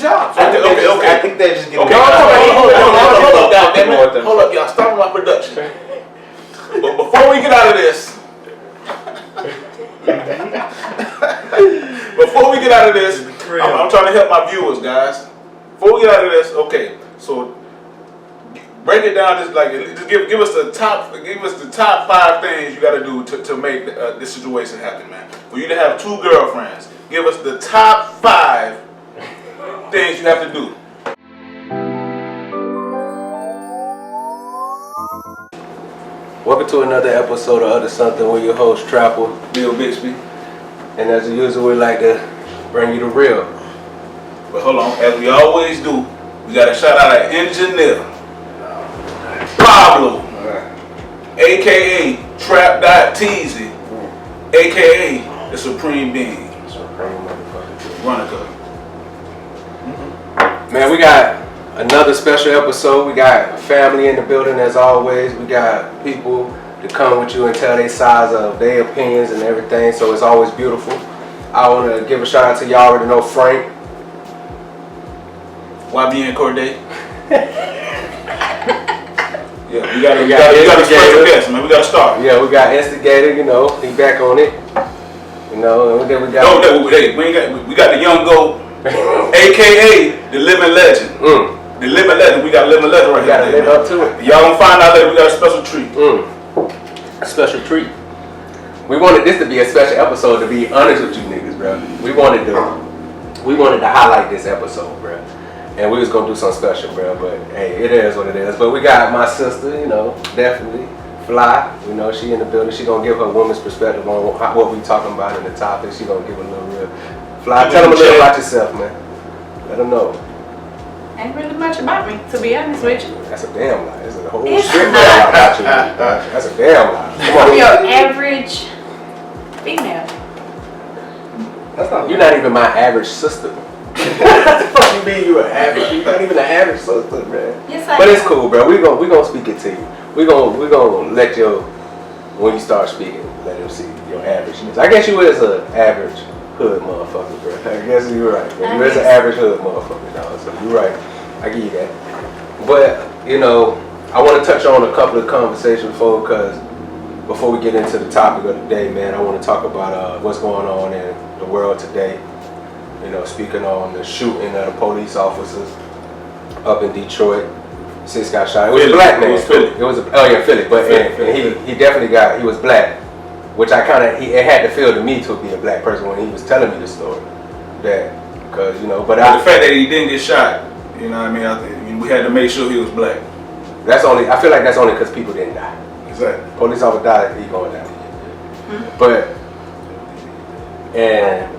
cops. I think they just get hold up, y'all. Stop my production. But before we get out of this, I'm trying to help my viewers, guys. Before we get out of this, okay. So break it down. Just give us the top 5 things you got to do to make this situation happen, man. For you to have 2 girlfriends, give us the top 5 things you have to do. Welcome to another episode of Other Something with your host Trapper, Bill Bixby. and as usual, we like to bring you the real. But hold on, as we always do, we got to shout out our engineer, Pablo, aka Trap.tz, aka the Supreme Being, Veronica. Man, we got another special episode. We got family in the building as always. We got people to come with you and tell their sides of their opinions and everything. So it's always beautiful. I want to give a shout out to y'all already know Frank. YB and Corday. Yeah, we got a special guest, man. We got to start. Yeah, we got Instagator. You know, he back on it. You know, and then we got. We got the young goat, aka the living legend. The living legend. We got a living legend right here. We gotta live up to it. Y'all gonna find out later. We got a special treat. A special treat. We wanted this to be a special episode, to be honest with you niggas, bro. We wanted to highlight this episode, bro. And we was gonna do something special, bro. But hey, it is what it is. But we got my sister, you know, definitely Fly. You know, she in the building. She gonna give her woman's perspective on what we talking about in the topic. She gonna give a little real. Fly, tell them a little about yourself, man. Let them know. Ain't really much about me, to be honest with you. That's a damn lie. It's a whole strip about you. That's a damn lie. I'm your average female. That's not. You're not even my average sister. What the fuck you mean you an average? You're not even an average sister, man. Yes, but it's cool, bro. We gonna speak it to you. We gonna let you, when you start speaking, let them see your averageness. I guess you is an average hood motherfucker, bro. I guess you're right, bro. You is an average hood motherfucker, dog. So you're right. I give you that. But you know, I want to touch on a couple of conversations before we get into the topic of the day, man. I want to talk about what's going on in the world today. You know, speaking on the shooting of the police officers up in Detroit. 6 got shot. It was a black man. Philly. But he was black, which it had to feel to me to be a black person when he was telling me the story. Because you know, but the fact that he didn't get shot, you know what I mean? We had to make sure he was black. I feel like that's only because people didn't die. Exactly. Police officer died, he going down. But and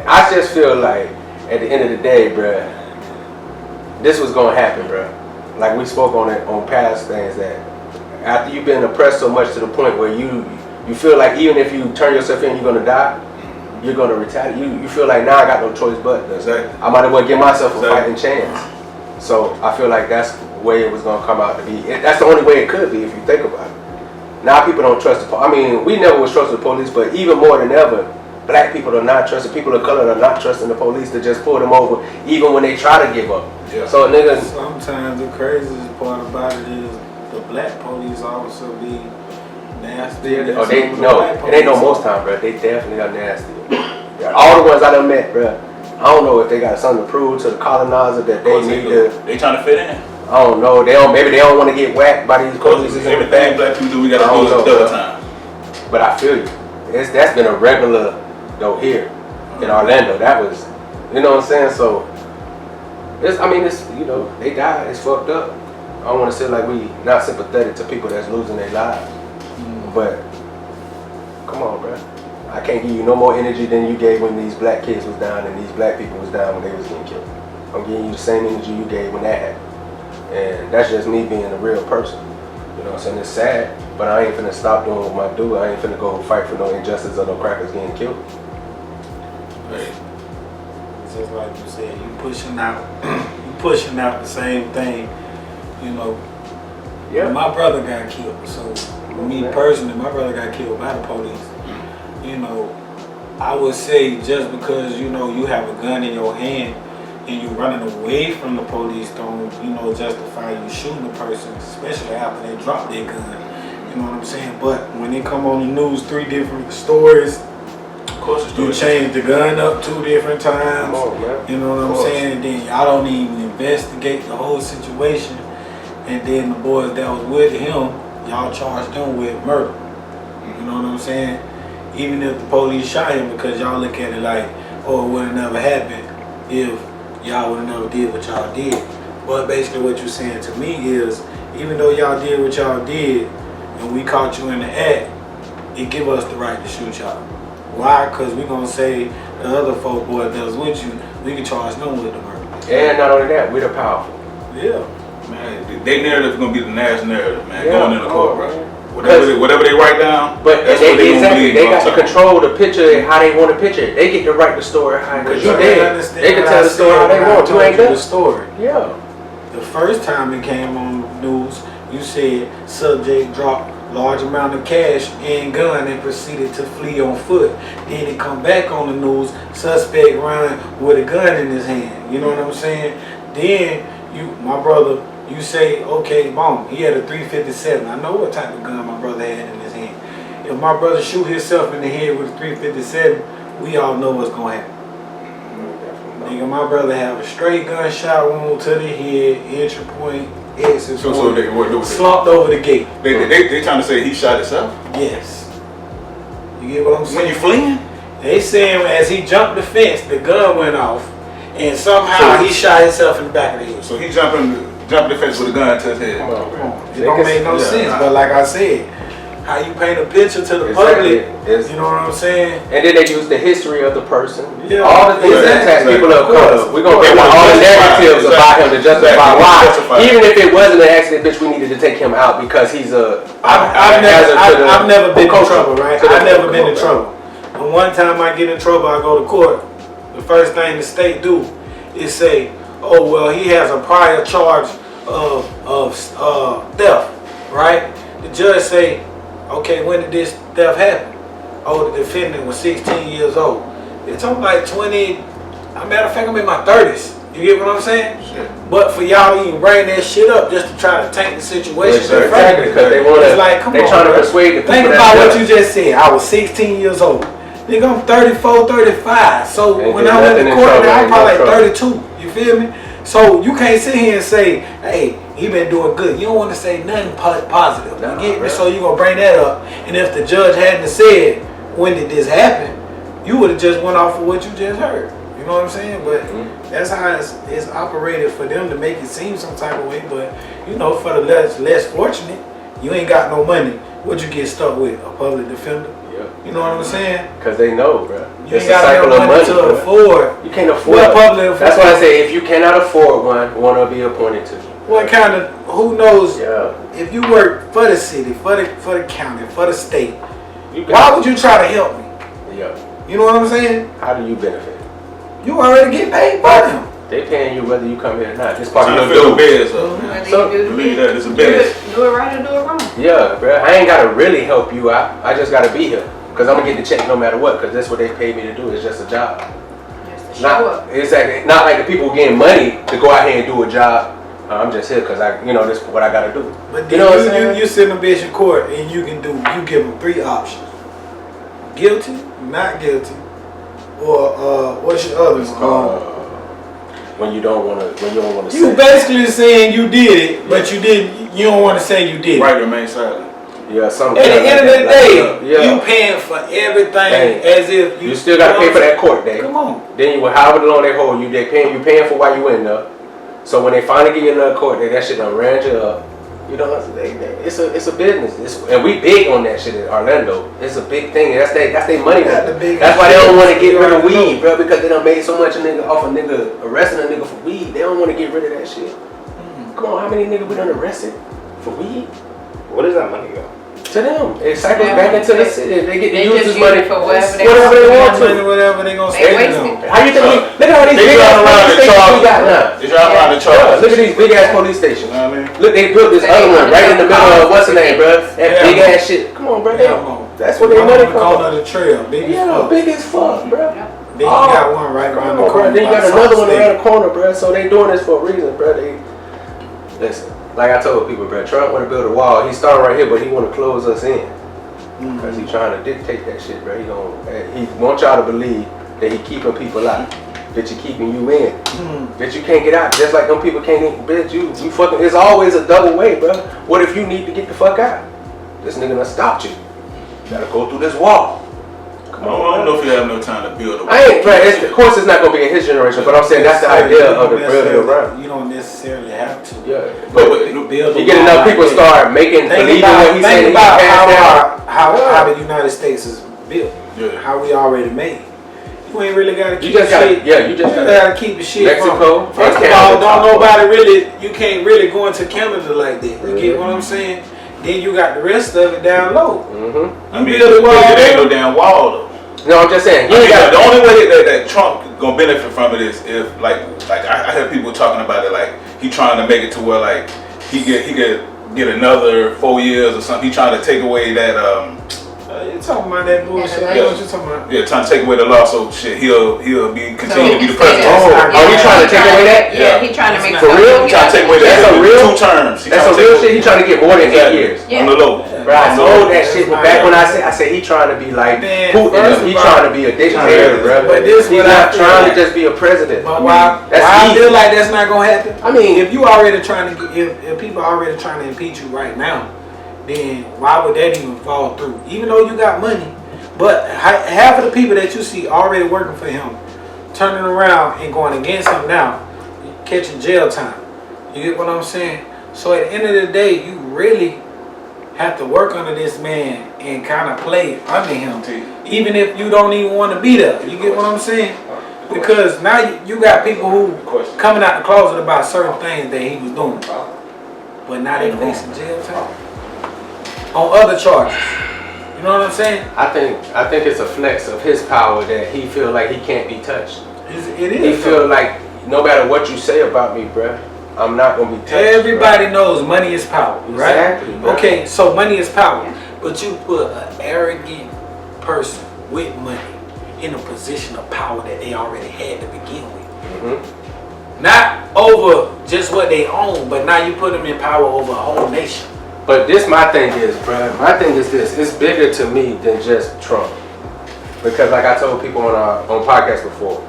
I just feel like at the end of the day, bruh, this was gonna happen, bruh. Like we spoke on it on past things, that after you've been oppressed so much to the point where you feel like even if you turn yourself in, you're gonna die, you're gonna retaliate. You feel like now I got no choice but this. Exactly. I might as well give myself a fighting chance. So I feel like that's the way it was gonna come out to be. That's the only way it could be if you think about it. Now people don't trust the police. I mean, we never was trusting the police, but even more than ever, black people are not trusting. People of color are not trusting the police to just pull them over, even when they try to give up. Yeah. So niggas. Sometimes the craziest part about it is the black police officer be nasty. It ain't no most time, bro. They definitely are nasty. All the ones I done met, bro. I don't know if they got something to prove to the colonizer that they need to. They trying to fit in. I don't know. Maybe they don't want to get whacked by these police. Everything black people do, we gotta do it double time. But I feel you. That's been a regular though here in Orlando. That was, you know what I'm saying? So it's you know, they died. It's fucked up. I don't want to say like we not sympathetic to people that's losing their lives, but come on, bro. I can't give you no more energy than you gave when these black kids was down and these black people was down when they was getting killed. I'm giving you the same energy you gave when that happened. And that's just me being a real person. You know what I'm saying? It's sad, but I ain't finna stop doing what I do. I ain't finna go fight for no injustice or no crackers getting killed. Right. It's just like you said, you pushing out the same thing, you know. Yeah. My brother got killed, so me personally, my brother got killed by the police. You know, I would say just because, you know, you have a gun in your hand, and you running away from the police don't, justify you shooting a person, especially after they drop their gun. You know what I'm saying? But when they come on the news, 3 different stories, Of course it's you change the gun up 2 different times. Come on, man. You know what I'm saying? And then y'all don't even investigate the whole situation. And then the boys that was with him, y'all charged them with murder. You know what I'm saying? Even if the police shot him, because y'all look at it like, oh, it would have never happened if y'all would have never did what y'all did. But basically what you're saying to me is, even though y'all did what y'all did, and we caught you in the act, it give us the right to shoot y'all. Why? Because we gonna say the other 4 boys that was with you, we can charge them with the murder. And not only that, we're the powerful. Yeah. Man, their narrative is gonna be the national narrative, man. Yeah. Going in the court, bro. Whatever they write down, But that's what they gonna believe. they got to control the picture how they want to picture it. They get to write the story how Because you did. They can tell the story how they want. You ain't the done. story. Yeah. The first time it came on the news, you said subject dropped large amount of cash and gun and proceeded to flee on foot. Then it come back on the news, suspect run with a gun in his hand. You know what I'm saying? Then my brother, you say, okay, boom, he had a 357. I know what type of gun my brother had in his hand. If my brother shoot himself in the head with a 357, we all know what's gonna happen. Nigga, my brother have a straight gunshot wound to the head, entry point, exit So point, they what do slumped over the gate. they trying to say he shot himself? Yes. You get what I'm saying? When you fleeing? They saying as he jumped the fence, the gun went off, and somehow So- he shot himself in the back of the head. So he jumping the fence with a gun to his head. Come on, Come man. on. It don't make no sense, but like I said, how you paint a picture to the Exactly. public, you know what I'm saying? And then they use the history of the person. Yeah. All the things that attach Exactly. people of color. We're going to They bring wanna all the justify it. narratives about him to justify Exactly. why. Justify it. Even if it wasn't an accident, bitch, we needed to take him out because he's a I've never been in trouble, right? to the- I've never been in trouble. And one time I get in trouble, I go to court. The first thing the state do is say, oh, well, he has a prior charge of theft, right? The judge say, okay, when did this theft happen? Oh, the defendant was 16 years old. It's I'm like 20, as a matter of fact, I'm in my 30s. You get what I'm saying? Shit. But for y'all to even bring that shit up just to try to tank the situation, Exactly, because they want it's to. like, come They on, trying to bro. persuade the people. Think that about what does. you just said. I was 16 years old. Nigga, I'm 34, 35. So Ain't when did I went nothing to in court, trouble, I'm ain't probably no like trouble. 32. You feel me? So you can't sit here and say, hey, he been doing good. You don't want to say nothing positive. Nah, You get me? bro. So you going to bring that up. And if the judge hadn't said, when did this happen? You would have just went off of what you just heard. You know what I'm saying? But that's how it's operated for them to make it seem some type of way. But, you know, for the less fortunate, you ain't got no money. What you get stuck with? A public defender? Yeah. You know what I'm saying? Because they know, bro. You It's ain't a got cycle no of money money, to bro. afford. You can't afford What it. public? That's why I say if you cannot afford one will be appointed to you. What kind of? Who knows? Yeah. If you work for the city, for the county, for the state, You can- why would you try to help me? Yeah. You know what I'm saying? How do you benefit? You already get paid by them. They paying you whether you come here or not. It's part Trying of to your fill the dues. beds up, man. Whether So, you do believe that, it's a do business. do it right or do it wrong. Yeah, bro. I ain't gotta really help you out. I just gotta be here. Cause I'm gonna get the check no matter what. Cause that's what they pay me to do. It's just a job. Just to show up. Not exactly. Not like the people getting money to go out here and do a job. I'm just here cause this is what I gotta do. But You then know what I'm saying? you send a bitch in court and you give them 3 options: guilty, not guilty, or what's your other one? When you don't wanna say. You basically saying you did it, but you didn't. You don't want to say you did it. Right, remain silent. Yeah, something. At the end of the day, yeah. you paying for everything Dang. as if You still gotta pay for that court day. Come on. Then you however long they hold you, you paying for why you in there. So when they finally get you another court day, that shit done ran you up. You know, it's a business. And we big on that shit in Orlando. It's a big thing. That's their money. Got the biggest That's why they don't want to get shit. rid of weed, bro. Because they done made so much a nigga off a nigga arresting a nigga for weed. They don't want to get rid of that shit. Come on, how many niggas we done arrested for weed? Where does that money go? To them, it's cycles back into the city. They get to They use just this use money it for whatever they want Money, to. whatever they gonna They spend waste it on. it. How you think? Look at all these They big run ass around police and stations charge. we got now. They run around and Yeah, charge. look at these big ass police stations. You know what I mean? Look, they built this other one right in the middle of what's the name, bro? That Yeah. big ass shit. Come on, bro. Yeah, come on. That's where their money Call comes of the trail, big as from. Yeah, fuck. big as fuck, bro. Then you got one right around the corner. Then you got another one around the corner, bro. So they doing this for a reason, bro. Listen, like I told people, bro, Trump want to build a wall. He's starting right here, but he want to close us in. Because he's trying to dictate that shit, bro. He wants y'all to believe that he keeping people out. That you keeping you in. That you can't get out. Just like them people can't get, bitch, you fucking, it's always a double way, bro. What if you need to get the fuck out? This nigga done stopped you. You gotta go through this wall. I don't know if you have no time to build a wall. I ain't, bro, of course it's not gonna be in his generation, but I'm saying that's the idea of the building around. You don't necessarily have to. Yeah. But you get enough people start believing what he's saying. Think about how the United States is built. Yeah. How we already made. You ain't really gotta keep You just gotta keep the shit Mexico. First of all, don't nobody really, you can't really go into Canada like that. You get what I'm saying? Then you got the rest of it down low. I mean, it ain't no damn wall though. No, I'm just saying. The only way that Trump gonna benefit from it is if like I heard people talking about it like he trying to make it to where like he could get another 4 years or something. He trying to take away that you talking about that bullshit? Yeah, You know what you talking about? yeah, trying to take away the law, so shit he'll be continue to be the president. He trying to take away that? Yeah, he trying to make For real? He trying to take away that. That's a real 2 terms. That's some real shit. He trying to get more than 8 years. On the low. Bro, I know that shit. But back when I said he trying to be like Putin. He trying to be a dictator, bro. But this he's not trying to just be a president. But why I feel like that's not gonna happen? I mean, if you already trying to if people are already trying to impeach you right now, then why would that even fall through? Even though you got money. But half of the people that you see already working for him, turning around and going against him now, catching jail time. You get what I'm saying? So at the end of the day, you really have to work under this man and kind of play under him, even if you don't even want to be there. You get what I'm saying? Because now you got people who coming out the closet about certain things that he was doing, but now they facing jail time on other charges. You know what I'm saying? I think it's a flex of his power that he feel like he can't be touched. It is. He feel like no matter what you say about me, bruh, I'm not gonna be touched. Everybody knows money is power, right? Exactly. Bro. Okay, so money is power, but you put an arrogant person with money in a position of power that they already had to begin with. Not over just what they own, but now you put them in power over a whole nation. But my thing is, bruh, my thing is this. It's bigger to me than just Trump. Because like I told people on podcasts before,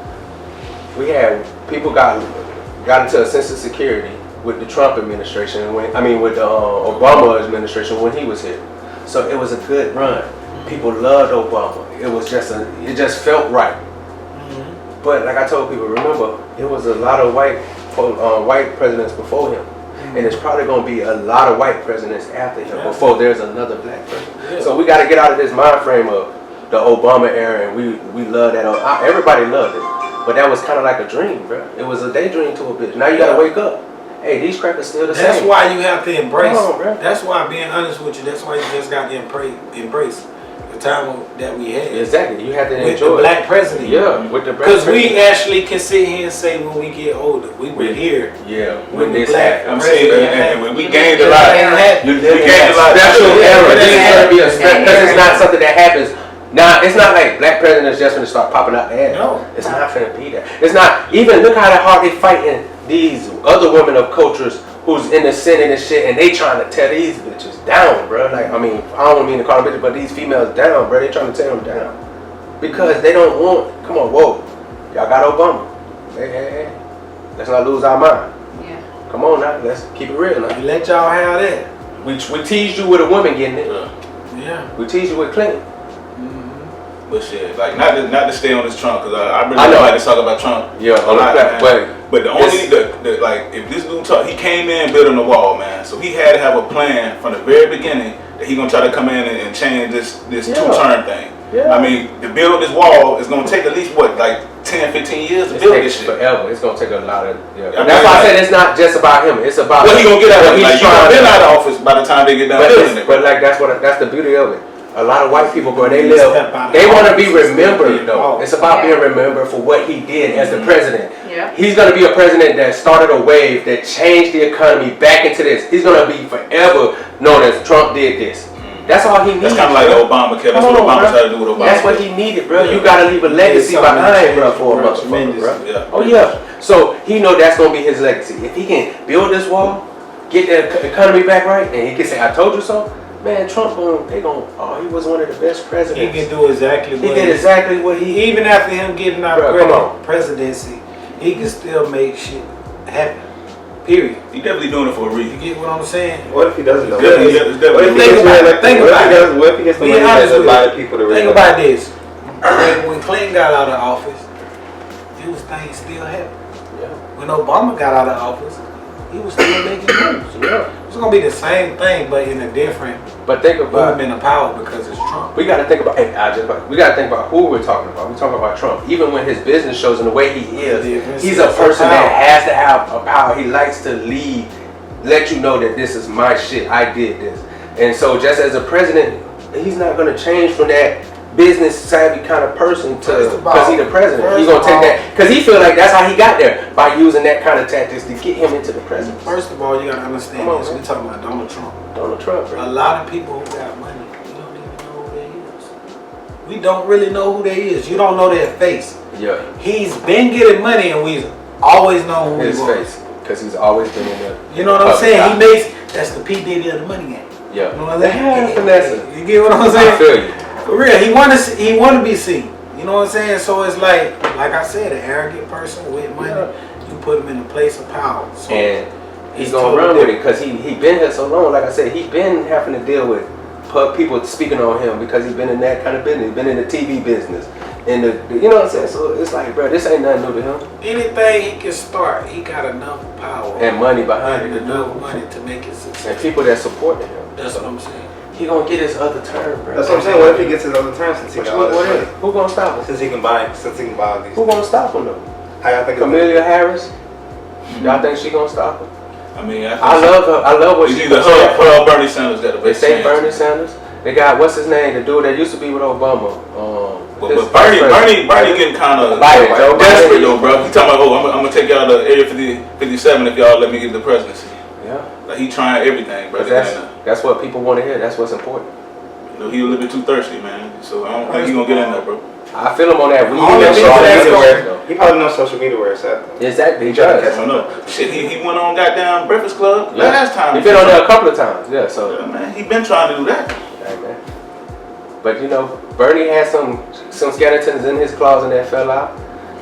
people got into a sense of security with the Trump administration, with the Obama administration when he was here. So it was a good run. People loved Obama. It just felt right. But like I told people, remember, it was a lot of white presidents before him. And it's probably going to be a lot of white presidents after him before there's another black president. Yeah. So we got to get out of this mind frame of the Obama era, and we love that. Everybody loved it. But that was kind of like a dream, bro. It was a daydream to a bitch. Now you got to wake up. Hey, these crackers still the same. That's why you have to embrace. Bro. That's why, being honest with you, that's why you just got to embrace the time that we had. Exactly. You have to with enjoy the black president. Yeah, with the black president. Because we president. actually can sit here and say when we get older, we were here. Yeah, when this black happened. I'm saying, and when we gained a lot. We gained a lot. Special era. This is going to be a special, because it's not something that happens. Now, it's not like black presidents just going to start popping out the ass. No. It's not going to be that. It's not, even look how hard they fighting these other women of cultures who's in the Senate and shit, and they trying to tear these bitches down, bro. Like, I mean, I don't mean to call them bitches, but these females down, bro. They trying to tear them down. Because they don't want, come on, whoa. Y'all got Obama. Hey. Let's not lose our mind. Yeah. Come on now, let's keep it real now. We let y'all have that. We teased you with a woman getting it. Yeah. We teased you with Clinton. But shit, like not to stay on this Trump, because I really like to talk about Trump. Yeah, a lot, man. But the only this, if this dude talk, he came in building the wall, man. So he had to have a plan from the very beginning that he gonna try to come in and change this 2-term thing. Yeah. I mean, to build this wall is gonna take at least 10, 15 years to build this shit. Forever. It's gonna take a lot of. Yeah. I mean, that's why I said it's not just about him. It's about what he gonna get out of it. Like, he gonna been out of office by the time they get done building it. But like that's the beauty of it. A lot of white people, bro, they want to be remembered, though. It's about being remembered for what he did as the president. Yeah. He's going to be a president that started a wave that changed the economy back into this. He's going to be forever known as Trump did this. That's all he needs. That's kind of like Obamacare. That's what Obama tried to do with Obama. That's what he needed, bro. You gotta leave a legacy behind, bro, for a motherfucker, bro. Yeah. Oh yeah. So he know that's gonna be his legacy. If he can build this wall, get the economy back right, and he can say, "I told you so." Man, Trump, he was one of the best presidents. He can do exactly what he did exactly what he. Even after him getting out presidency, he can still make shit happen. Period. He definitely doing it for a reason. You get what I'm saying? What if he doesn't? What if he gets the money to buy people to think about this. When Clinton got out of office, those things still happened. Yeah. When Obama got out of office, he was still making moves. Yeah. It's gonna be the same thing, but in a different But think about movement of power because it's Trump. We got to think about. We got to think about who we're talking about. We're talking about Trump. Even when his business shows and the way he is, he's a person that has to have a power. He likes to lead, let you know that this is my shit. I did this, and so just as a president, he's not going to change from that business savvy kind of person to because he's the president. He's gonna take that because he feel like that's how he got there by using that kind of tactics to get him into the presidency. First of all, you gotta understand this. We're talking about Donald Trump. Donald Trump, bro. A lot of people who got money, we don't even know who they is. We don't really know who they is. You don't know their face. Yeah. He's been getting money and we've always known who his he was. face because he's always been in there. You know what I'm saying? He makes that's the P Diddy of the money game. Yeah. You know what I'm saying? Finesse. You get what I'm saying? I feel you. For real, he want to be seen. You know what I'm saying? So it's like I said, an arrogant person with money, you put him in a place of power. So and he's gonna run with it because he been here so long. Like I said, he been having to deal with people speaking on him because he's been in that kind of business. He's been in the TV business, and you know what I'm saying. So it's like, bro, this ain't nothing new to him. Anything he can start, he got enough power and money behind and it, enough money to make it successful. And people that supporting him. That's what I'm saying. He gonna get his other term, bro. That's what I'm saying. What if he gets his other term since he got all this money? Who gonna stop him? Since he can buy all these. Who gonna stop him though? How y'all think? Camellia Harris. Y'all think she gonna stop him? I mean, I love her. I love what she. Either her or Bernie Sanders got a They say Bernie Sanders. They got what's his name? The dude that used to be with Obama. But Bernie getting kind of desperate though, bro. He talking about, I'm gonna take y'all to Area 57 if y'all let me get the presidency. Yeah. Like he trying everything, bro. That's what people want to hear. That's what's important. You know, he a little bit too thirsty, man. So I don't think he gonna get in there, bro. I feel him on that. He probably knows social media where it's at. Exactly. He does. I don't know. Shit, he went on goddamn Breakfast Club last time. He been on there a couple of times. Yeah. So man, he been trying to do that. Hey, man. But you know, Bernie had some skeletons in his closet that fell out,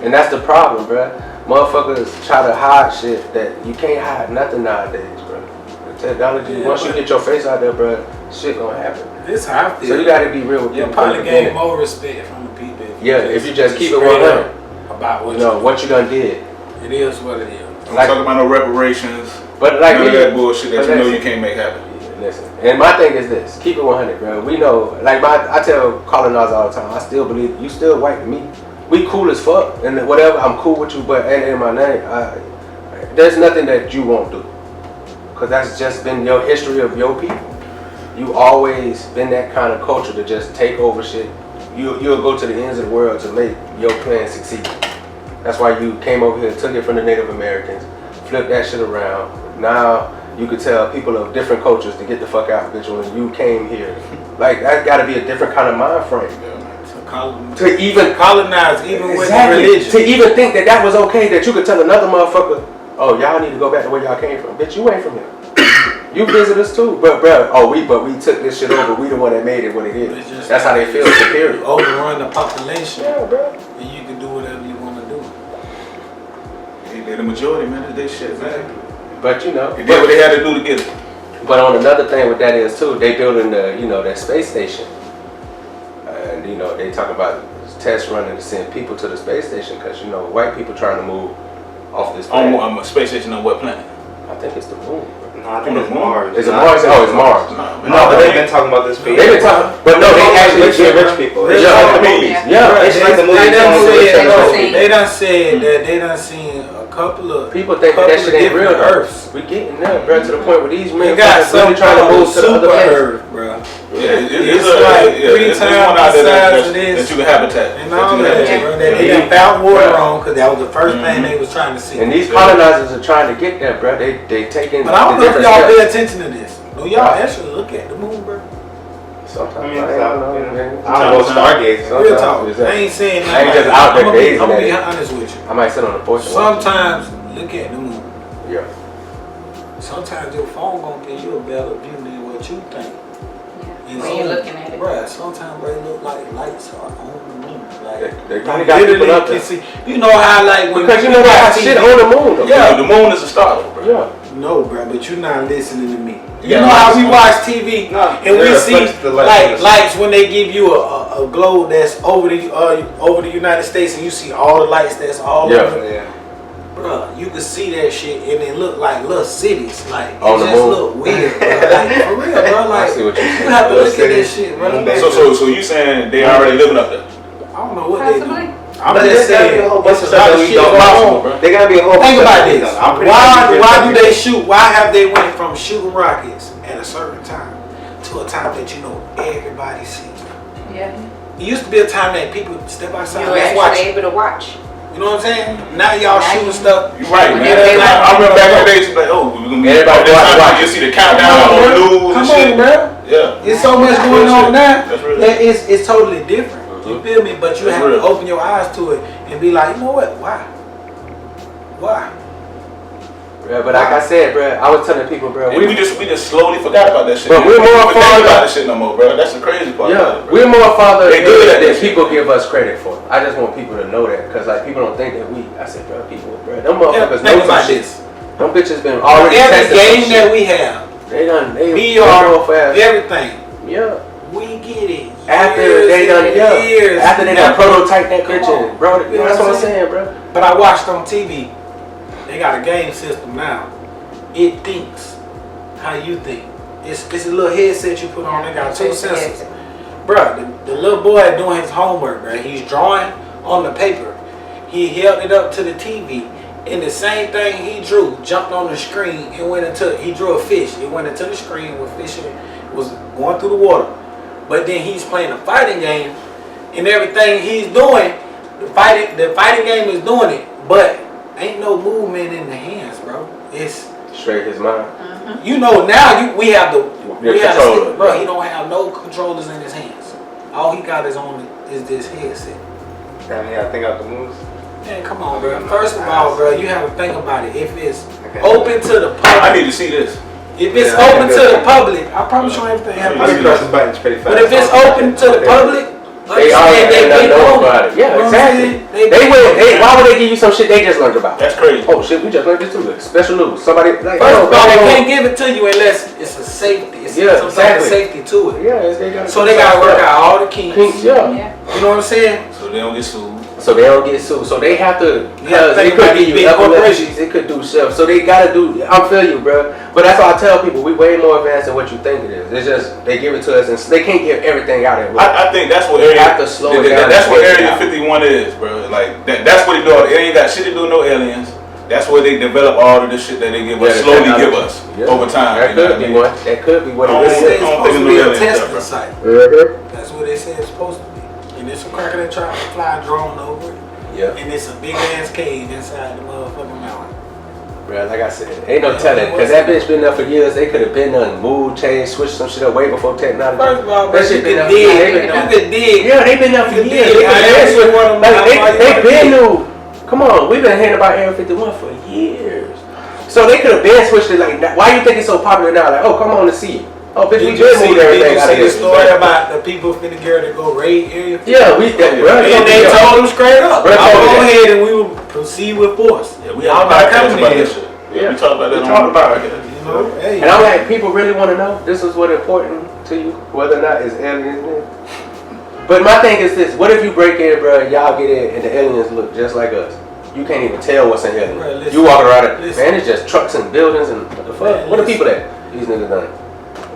and that's the problem, bro. Motherfuckers try to hide shit that you can't hide nothing nowadays, bro. The technology, once you get your face out there, bro, shit gonna happen. This how I feel. So you gotta be real with people. You probably gain more respect from the people. If you just keep it 100 about what you done did. It is what it is. Don't talk about no reparations. But like none of that bullshit that you know you can't make happen. Listen, and my thing is this: keep it 100, bro. We know, like I tell colonizers all the time. I still believe you still white to me. We cool as fuck, and whatever. I'm cool with you, but in my name, there's nothing that you won't do, because that's just been your history of your people. You always been that kind of culture to just take over shit. You'll go to the ends of the world to make your plan succeed. That's why you came over here, took it from the Native Americans, flipped that shit around. Now you could tell people of different cultures to get the fuck out, bitch, when you came here. Like, that gotta be a different kind of mind frame. To even colonize, even with religion. To even think that was okay, that you could tell another motherfucker, oh, y'all need to go back to where y'all came from. Bitch, you ain't from here. You visitors too, but we took this shit over. We the one that made it what it is. That's how they feel superior. Overrun the population. Yeah, bro. And you can do whatever you want to do. They're the majority, man. They shit, man. But you know, they did what they had to do to get it. But on another thing with that is too, they building that space station, and they talk about test running to send people to the space station because white people trying to move off this planet. On a space station on what planet? I think it's the moon. No, I think it's Mars. Is it Mars? Oh, it's Mars. No, but they've been talking about this for years. They've been talking, but no, they actually get rich people. They done said that they done seen a couple of people think that shit ain't real. Earths. We getting there, bro, to the point where these men got really trying to move to the other Earth, bro. Yeah, it's like 3 times the size of this. That you can habitat. And all that, bro. They found water on because that was the first thing they was trying to see. And these colonizers are trying to get there, bro. They taking. But I don't know if y'all pay attention to this. Do y'all actually look at the moon, bro? Sometimes I mean, I it's don't out, know. you know. Man. I don't go stargazing. Real talk. Sometimes I ain't saying I ain't just out there gazing I'm at gonna be it. honest with you. I might sit on the porch and watch Sometimes look at the moon. it. Yeah. Sometimes your phone gonna give you a better view than what you think. Yeah. When you're looking at it. Bruh, sometimes they look like lights are on the moon. Like They kinda got people literally up can there. see. You know how like when Because you know they got watch shit TV. on the moon though. Yeah. The moon is a star, though, bro. Yeah. No, bro, but you're not listening to me. You Yeah, know how we right. watch TV No, and we it see reflects the light like on the lights when they give you a globe that's over the United States and you see all the lights that's all Yeah. over. Yeah. Bro, you can see that shit and it look like little cities. Like it On the just moon. look weird, bro. Like for real, bro. Like I see what you're saying. you have to Little look at this cities. shit, bro. So you saying they already living up there? I don't know what they Possibly. do. I'm But just there's gotta be saying, a whole bunch it's of a lot stuff of that we shit don't going know. on, bro. They gotta be a whole bunch Think of about stuff we this. don't know. I'm pretty sure Why you do they just- shoot? Why have they went from shooting rockets at a certain time to a time that you know everybody sees? Yeah. It used to be a time that people step outside You're and actually watch. able to watch. You know what I'm saying? Now y'all Now shooting you- stuff. You're right, When man. they like- I remember back in the days, like, oh, we're gonna be Everybody this time, watch. you see the countdown Come on, on the bro. news and Come shit. on, bro. Yeah. It's so much going Real on shit. now That's real that shit. it's totally different. You feel me? But you That's have real. to open your eyes to it and be like, you know what? Why? Why? Yeah, but like I said, bro, I was telling people, bro, We just slowly forgot about that shit. But we're We more don't think farther- about that shit no more, bro. That's the crazy part. about yeah, it, bro. we're more farther They good at than that shit. people give us credit for. I just want people to know that, because like people don't think that we. I said, bro, people, bro, them motherfuckers Think know about some shit. this. Them bitches been already Every tested some game shit. that we have, They know VR, fast. everything, Yeah. we get it. After years they done, and yeah. years. After they done prototype that Come bitch on. and bro, You know that's what what I'm I'm saying, bro. But I watched on TV. They got a game system now. It thinks how you think. It's a little headset you put on. They got two sensors. Bruh, the little boy doing his homework, bruh. He's drawing on the paper. He held it up to the TV. And the same thing he drew jumped on the screen and went into. He drew a fish. It went into the screen with fish. It was going through the water. But then he's playing a fighting game, and everything he's doing, the fighting game is doing it. But ain't no movement in the hands, bro. It's Straight his mind. you know now we have the controller. stick, bro. He don't have no controllers in his hands. All he got is this headset. Damn, you gotta think out the moves. Man, come on, bro. First of all, bro, you have to think about it. If it's Okay. open to the I public, need to see this. if it's Yeah, I open can to do the that. public, I promise you everything I happens. can press the buttons pretty fast. But if it's open to the public, They already understand they been know on about it. Yeah, You know what I'm exactly. saying? Why would they give you some shit they just learned about? That's crazy. Oh shit, we just learned this too. Special news. Somebody like First of all, they oh, can't give it to you unless it's a safety. It's Yeah, some type of exactly. safety to it. Yeah, they got. So they gotta work out all the kinks. Yeah. Yeah. You know what I'm saying? So they don't get sued. So they don't get sued. So they have to. Yeah, Because think it could about give these you big epilepsies. It could do stuff. So they gotta do. I feel you, bro. But that's why I tell people we way more advanced than what you think it is. It's just they give it to us and they can't give everything out at once. I think that's what You area. have to slow it down That's and what take it Area out. 51 is, bro. Like that's what they do. It ain't got shit to do with no aliens. That's where they develop all of the shit that they give us, Yeah, the slowly technology. give us Yeah. over time. That you know could what I be mean? one. That could be what Oh, it They is. say it's I don't supposed think to be a it's no aliens, testing bro. site. That's what they say it's supposed to be. And it's a cracker that tried to fly a drone over it. Yeah. And it's a big ass cave inside the motherfucking mountain. Bro, like I said, ain't no telling. Because that bitch been there for years. They could have been done, moved, changed, switched some shit up way before technology. First of all, bro, that you shit been could there. dig. They been You there. could dig. Yeah, they been there for You years. dig. They I been asked you switch- one of them, like, how far you they wanna been dig. new. Come on, we've been hearing about Area 51 for years. So they could have been switched it like that. Why you think it's so popular now? Like, oh, come on to see it. Oh, bitch, we Did you just see, moved everything out of the here. story about the people finna get ready to go raid Area 51? Yeah, we that, bro. And they yeah. told them straight up, Bro, I'll told me go that. ahead and we will proceed with force. Yeah, we Y'all have not podcasts coming about here. that shit. Yeah, we talk about that. We on talk the about it. podcast. You know? Hey. And I'm like, people really want to know. This is what important to you, whether or not it's aliens. But my thing is this: what if you break in, bro? Y'all get in, and the aliens look just like us? You can't even tell what's in here. Bro, listen, You walking around it, listen. man. It's just trucks and buildings and what the fuck? Man, What are listen. people at? These niggas done.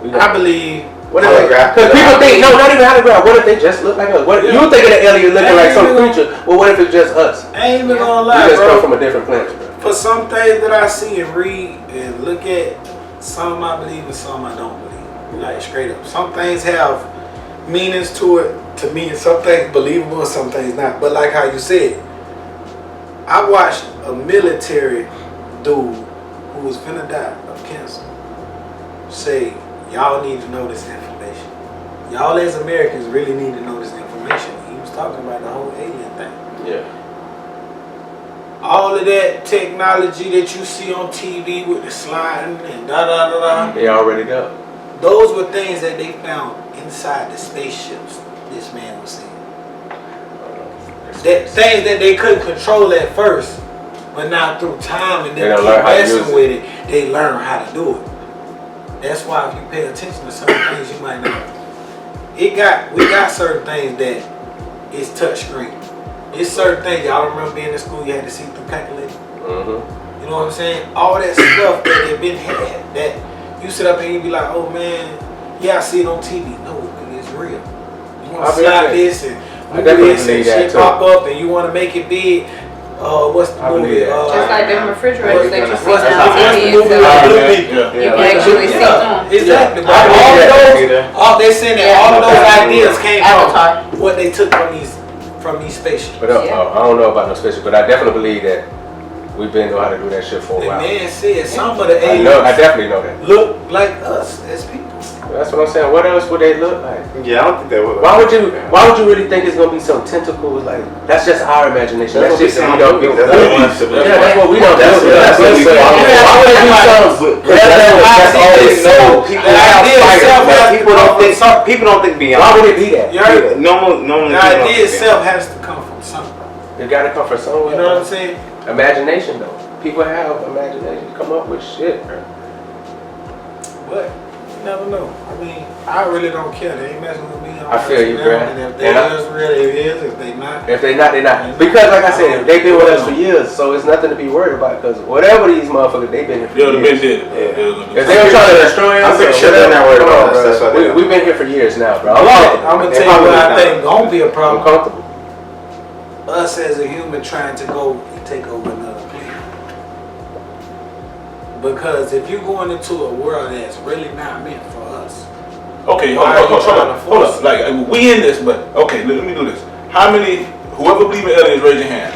We I believe. What if they? Holograph. Because people think no, not even holograph. What if they just look like us? What Yeah. you think of the alien looking like some Ain't even- creature? Well, what if it's just us? I ain't even gonna We lie, just come bro. from a different planet, bro. For some things that I see and read and look at, some I believe and some I don't believe. Like straight up. Some things have meanings to it, to me, and some things believable and some things not. But like how you said, I watched a military dude who was finna die of cancer say, y'all need to know this information. y'all as Americans really need to know this information. He was talking about the whole alien thing. Yeah. All of that technology that you see on TV with the sliding and da-da-da-da. They already done. Those were things that they found inside the spaceships, this man was saying. That things that they couldn't control at first, but now through time and then keep messing with it, they learn how to do it. That's why if you pay attention to certain things, you might know. We got certain things that is touch screen. It's certain things, y'all remember being in school, you had to see through calculator. Mm-hmm. You know what I'm saying? All that stuff that they been had, that you sit up and you be like, oh man, yeah, I see it on TV. No, it's real. You want to slide this and do this and shit pop up and you want to make it big. What's the movie? Just like them refrigerators that you see what's the on TV. movie? You can actually see them. Exactly. But all they saying that all of those ideas came from what they took from these spaceships. But I don't know about no spaceship, but I definitely believe that we've been know how to do that shit for a while. The man said some of the aliens I definitely know that. look like us as people. That's what I'm saying. What else would they look like? Yeah, I don't think they would. Why would you really think it's gonna be some tentacles? Like that's just our imagination. That's just we don't do. That's what we don't do. That's what we People don't think beyond. Why would it be that? Normally, the idea itself has to come from something. It gotta come from somewhere. You know what I'm saying? Imagination though. People have imagination. Come up with shit, man. But you never know. I mean, I really don't care. They ain't messing with me. I feel you, bro. And if they is real, it is. If they not, they not. Because like I said, they've been with us for years, so it's nothing to be worried about. Because whatever these motherfuckers, they've been here for years. If they were trying to destroy us, I'm pretty sure they're not worried about us. We've been here for years now, bro. I'm gonna tell you what I think gonna be a problem. I'm comfortable. Us as a human trying to go and take over another planet. Because if you're going into a world that's really not meant for us. Okay, hold on. Like we in this, but okay, let me do this. How many? Whoever believe in aliens, raise your hand.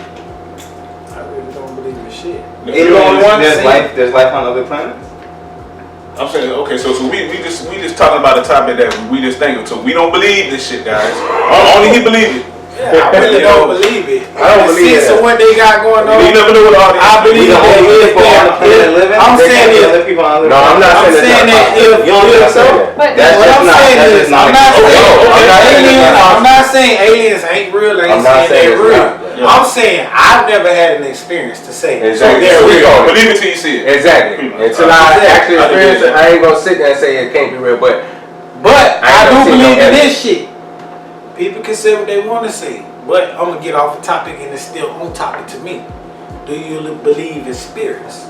I really don't believe in shit. There's life on other planets. I'm saying okay, so we just talking about the topic that we just thinking. So we don't believe this shit, guys. Only he believe it. Yeah, I really don't believe it. I don't believe it. So what they got going on. You never know what all I believe that if I'm saying that. No, I'm not saying that. You don't think so? But what I'm saying is, I'm not saying aliens ain't real. I ain't saying they're real. I'm saying I've never had an experience to say. Exactly. So there we go. Believe it till you see it. Exactly. Until I actually experience it, I ain't gonna sit there and say it can't be real. But I do believe in this shit. People can say what they want to say, but I'm gonna get off the topic and it's still on topic to me. Do you believe in spirits?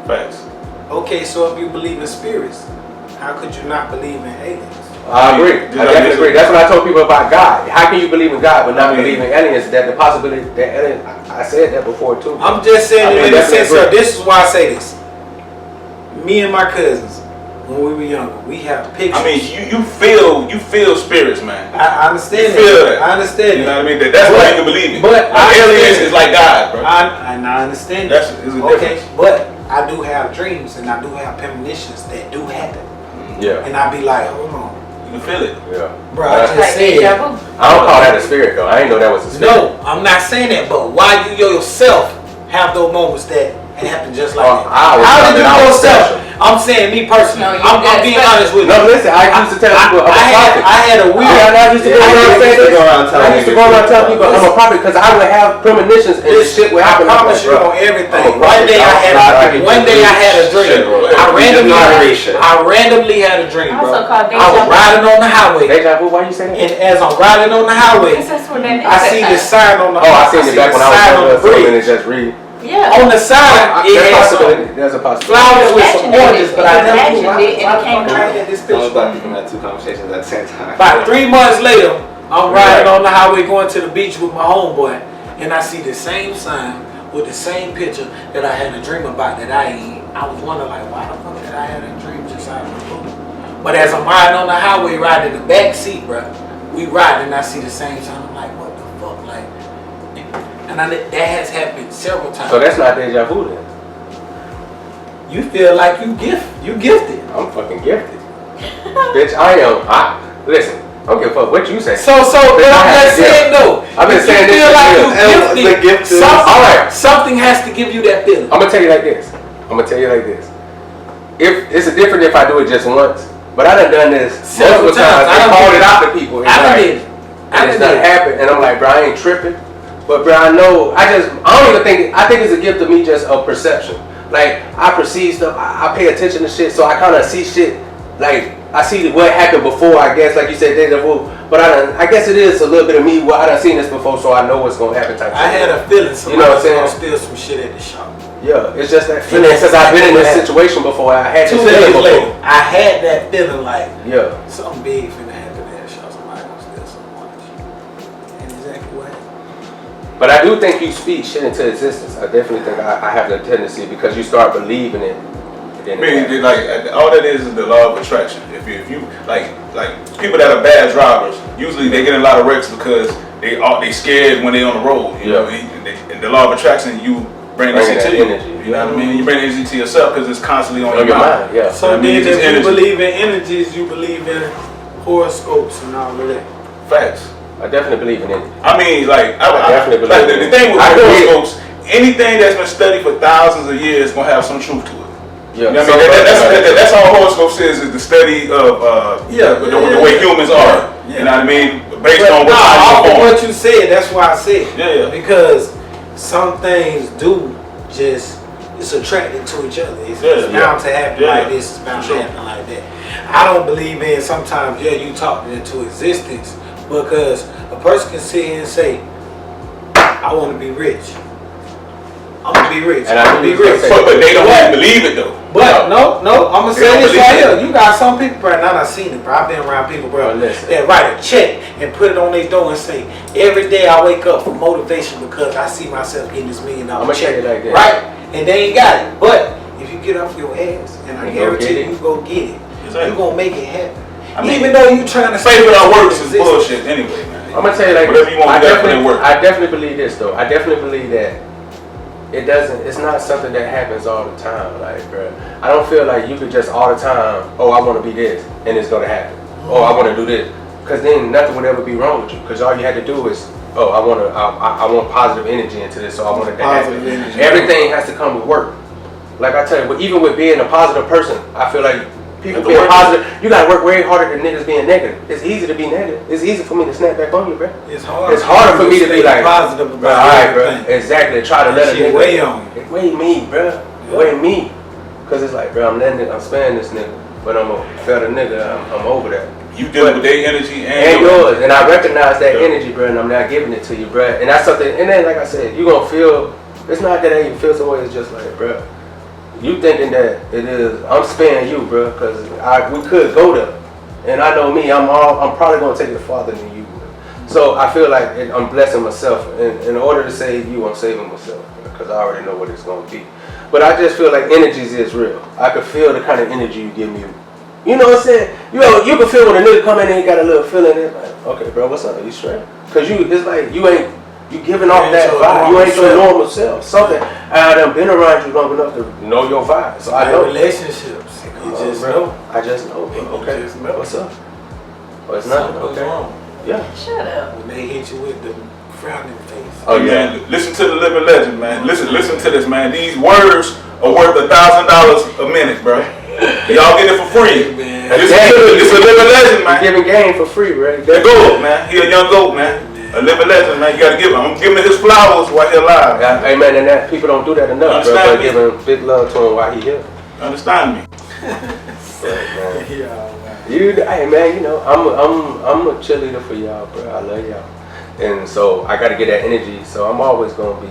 Facts. Okay, so if you believe in spirits, how could you not believe in aliens? I agree. I definitely agree. That's what I told people about God. How can you believe in God but not believe in aliens? That the possibility that aliens, I said that before too. I'm just saying in the sense of this is why I say this. Me and my cousins, when we were younger, we have pictures. I mean, you feel spirits, man. I understand you feel that. I understand you that. know what I mean? That's why you can believe it. But aliens is like God, bro. I understand That's that. a difference. But I do have dreams and I do have premonitions that do happen. Yeah. And I be like, hold on. You can feel it. Yeah. Bro, I just said. I don't call that a spirit though. I ain't know that was a spirit. No, I'm not saying that. But why you yourself have those moments that happen just like that? How did you yourself? I'm saying me personally. No, I'm being honest with you. No, listen. I used to tell people I'm a prophet. I had a weird. I used to go around telling people I'm a prophet because I would have premonitions and this shit would happen. I promise you on everything. One day I had a dream. I randomly had a dream, bro. I was riding on the highway. Deja vu, why you say that? And as I'm riding on the highway, I see the sign on the. I seen it back when I was on it just read. Yeah. On the side, it has there's a possibility. flowers with some oranges, but I never knew why it came I had this picture. Had two conversations at the same time. About 3 months later, I'm riding on the highway going to the beach with my homeboy, and I see the same sign with the same picture that I had a dream about. I was wondering like, why the fuck did I have a dream just out of the blue? But as I'm riding on the highway, riding in the back seat, bro, we ride and I see the same sign. I'm like, what the fuck, like. And that has happened several times. So that's not deja vu then. You feel like you gifted. I'm fucking gifted. Bitch, listen, I don't give a fuck what you say. So, but I'm just saying though. I've been saying this feel like you the gift is something has to give you that feeling. I'm gonna tell you like this. If it's different if I do it just once, but I done this multiple times. I called it out to people. And it's not happened, and I'm like, bro, I ain't tripping. But bro, I don't even think. I think it's a gift of me just of perception. Like I perceive stuff. I pay attention to shit, so I kind of see shit. Like I see what happened before. I guess, like you said, deja vu. But I guess it is a little bit of me. Well, I done seen this before, so I know what's gonna happen. Type. I had a feeling somebody was gonna steal some shit at the shop. Yeah, it's just that feeling because I've been in this situation before. I had 2 this feeling days before. later, I had that feeling like something big finna happen at the shop. Somebody gonna steal some money. And exactly what happened. But I do think you speak shit into existence. I definitely think I have the tendency because you start believing it. I mean, like all that is the law of attraction. If you like people that are bad drivers, usually they get in a lot of wrecks because they scared when they on the road. You know, and the law of attraction, you bring this into you. Energy. You know what I mean? You bring energy to yourself because it's constantly on your mind. Yeah. So then, if you believe in energies, you believe in horoscopes and all of that. Facts. I definitely believe in energy. I mean, like I definitely like believe in the thing with it. horoscopes, anything that's been studied for thousands of years gonna have some truth to it. Yeah. You know what I mean? That's all horoscopes is the study of the way humans are. Yeah. You know what I mean? Based on what you said, that's why I said. Yeah. Because some things do just it's attracted to each other. It's bound to happen like this. It's bound to happen like that. I don't believe in sometimes. You talk it into existence because a person can sit here and say, "I want to be rich. I'm gonna be rich. And I'm gonna be rich." But they don't even believe it though. But no, I'm gonna say this right here. You got some people, bro, and I've seen it, bro. I've been around people, bro, that write a check and put it on their door and say, "Every day I wake up for motivation because I see myself getting this $1 million check." I'm gonna tell you like that. Right? And they ain't got it. But if you get off your ass, and I guarantee you go get it, you gonna make it happen. I mean, even though you trying to faith without works is bullshit anyway, man. I'm gonna tell you like whatever you want, I definitely believe this though. I definitely believe that it's not something that happens all the time. Like, bro, I don't feel like you could just all the time, oh, I want to be this, and it's gonna happen. Oh, I want to do this, because then nothing would ever be wrong with you. Because all you had to do is, oh, I want positive energy into this, so I want it to happen. Everything has to come with work. Like I tell you, but even with being a positive person, I feel like people being positive, you gotta work way harder than niggas being negative. It's easy to be negative. It's easy for me to snap back on you, bro. It's hard. It's harder for me to be like positive about alright, bro. everything. Exactly. Try to let a nigga weigh on you. It weigh me, bro. It weigh me. Cause it's like, bro, I'm sparing this nigga, but I'm a better nigga. I'm over that. You dealing with their energy and yours, and I recognize that energy, bro, and I'm not giving it to you, bro. And that's something. And then, like I said, you gonna feel. It's not that you feel some way. It's just like, bro. You thinking that it is? I'm sparing you, bro, because we could go there, and I know me. I'm probably gonna take it farther than you. So I feel like I'm blessing myself. In order to save you, I'm saving myself because I already know what it's gonna be. But I just feel like energies is real. I could feel the kind of energy you give me. You know what I'm saying? You can feel when a nigga come in and he got a little feeling. It's like, okay, bro, what's up? You straight? Because it's like you giving off that vibe. You ain't your normal self. Something I done been around you long enough to know your vibe. So I know relationships. You just know. I just know. Bro. Okay, just know. what's up? Oh, it's nothing. Okay. Wrong. Yeah. Shut up. When they hit you with the frowning face. Oh yeah. Man, listen to the living legend, man. Listen to this, man. These words are worth $1,000 a minute, bro. Y'all get it for free. Man. It's a living legend, man. Giving game for free, right? The goat, man. He a young goat, man. A living legend, man. You gotta give him. I'm giving him his flowers while he alive. Hey, man, and that people don't do that enough, bro. But giving big love to him while he here. Understand me? Hey man, you know I'm a cheerleader for y'all, bro. I love y'all, and so I gotta get that energy. So I'm always gonna be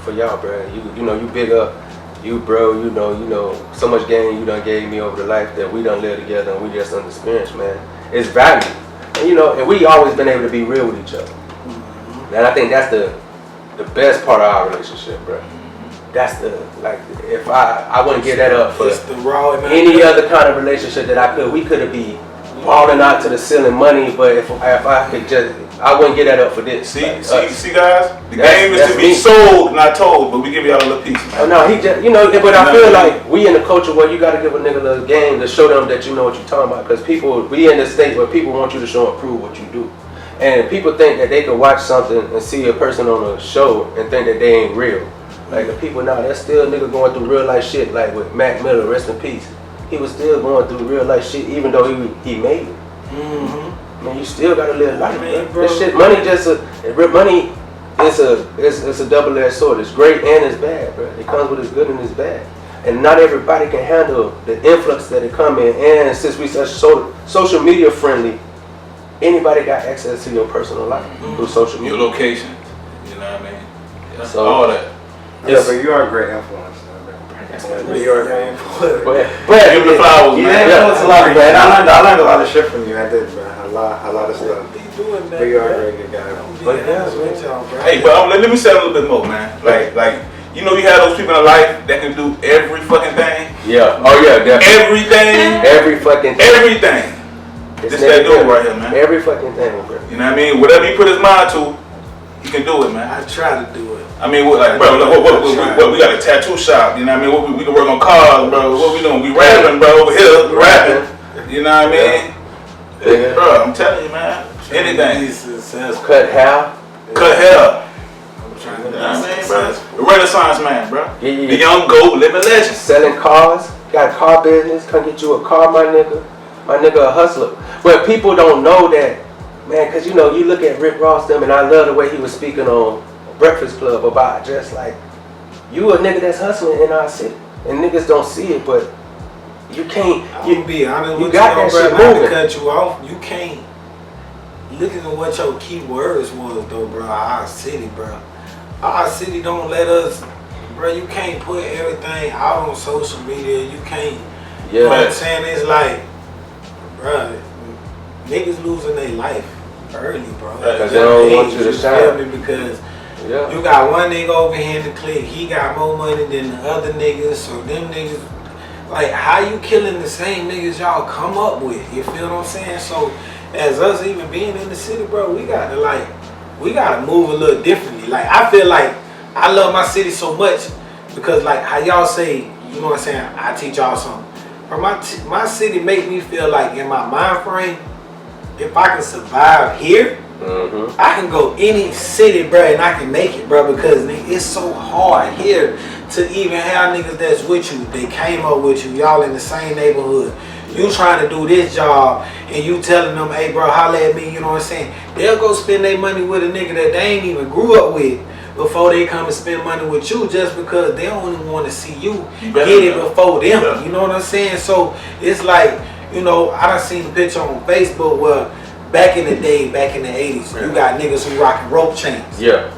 for y'all, bro. You know you big up, you bro. You know so much game you done gave me over the life that we done live together and we just underexperienced, man. It's value, and and we always been able to be real with each other. And I think that's the best part of our relationship, bro. That's if I wouldn't give that up for any other kind of relationship that we could have be balling out to the ceiling money, but if I could just I wouldn't get that up for this. See, like, see, guys. The That's- game is that's to be me. sold, not told. But we give y'all a little piece, Oh man. no, he just, but I feel like we in a culture where you gotta give a nigga the game to show them that you know what you're talking about. Because we in a state where people want you to show and prove what you do. And people think that they can watch something and see a person on a show and think that they ain't real. Like the people now, there's still a nigga going through real life shit. Like with Mac Miller, rest in peace. He was still going through real life shit even though he made it. Mm-hmm. Man, you still gotta live life, Man, bro. This shit, money is a double-edged sword. It's great and it's bad, bro. It comes with its good and its bad. And not everybody can handle the influx that it come in. And since we such social media friendly, anybody got access to your personal life through social media. Your location, you know what I mean? Yeah, So- all that. Yeah, but you are a great influence. You are a great influence. But Give him the flowers, You man. influence a lot, man. I learned a lot of shit from you. I did, man. A lot of stuff. Be doing that. But you are a great good guy. But yeah, with y'all, bro. Hey, but let me say a little bit more, man. Like you know, you have those people in life that can do every fucking thing. yeah, oh yeah, definitely. Everything. Every fucking thing. Everything. It's This that never dude right here, man. Every fucking thing, bro. You know what I mean? Whatever he put his mind to, he can do it, man. I try to do it. I mean, what, like, bro, what, we got a tattoo shop, you know what I mean? We can work on cars, bro. What we doing? We rapping, bro, over here, we rapping. You know what I mean? Yeah. Bro, I'm telling you, man. Anything. Be successful. Cut hair. Cut hair. I'm trying to You be know what I mean, bro? successful. The Renaissance man, bro. Yeah. The young goat, living legend. Selling cars. Got a car business. Come get you a car, my nigga. My nigga a hustler. But people don't know that, man, because you look at Rick Ross them, and I love the way he was speaking on Breakfast Club about just like, you a nigga that's hustling in our city. And niggas don't see it, but you can't. I'm gonna be honest you with got you, that bro. shit Not to moving. cut you off. You can't. Looking at what your key words was, though, bro. Our city, bro. Our city don't let us, bro. You can't put everything out on social media. You can't. You know what I'm saying? It's like, bro, niggas losing their life early, bro. Because they don't want you to shine. feel me? Because Yeah. you got one nigga over here in the clique, he got more money than the other niggas, so them niggas, like, how you killing the same niggas y'all come up with? You feel what I'm saying? So, as us even being in the city, bro, we gotta move a little differently. Like, I feel like I love my city so much because, like, how y'all say, you know what I'm saying, I teach y'all something. Bro, my city make me feel like in my mind frame, if I can survive here, I can go any city, bro, and I can make it, bro, because nigga, it's so hard here to even have niggas that's with you. They came up with you, y'all in the same neighborhood. You trying to do this job, and you telling them, hey, bro, holla at me, you know what I'm saying? They'll go spend their money with a nigga that they ain't even grew up with before they come and spend money with you, just because they only want to see you get it before them. Yeah. You know what I'm saying? So it's like, I done seen a picture on Facebook where back in the day, back in the 80s, you got niggas who rocking rope chains. Yeah.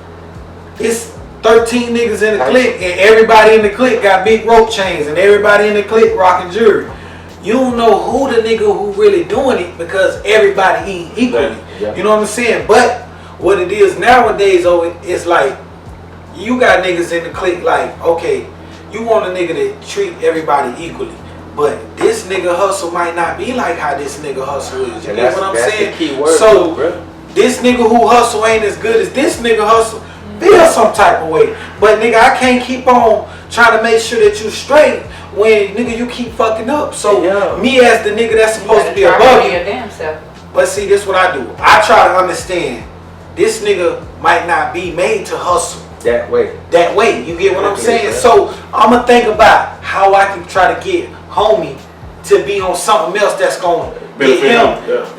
It's 13 niggas in the clique, and everybody in the clique got big rope chains, and everybody in the clique rocking jewelry. You don't know who the nigga who really doing it because everybody eat equally. Yeah. You know what I'm saying? But what it is nowadays, it's like you got niggas in the clique like, okay, you want a nigga to treat everybody equally. But this nigga hustle might not be like how this nigga hustle is. You get what I'm saying? The key word so too, bro. this nigga who hustle ain't as good as this nigga hustle. Feel some type of way. But nigga, I can't keep on trying to make sure that you straight when nigga you keep fucking up. So me as the nigga that's supposed to be above you. Your damn self. But see, this what I do. I try to understand this nigga might not be made to hustle That way. You get what I'm saying? So I'ma think about how I can try to get homie to be on something else that's gonna get him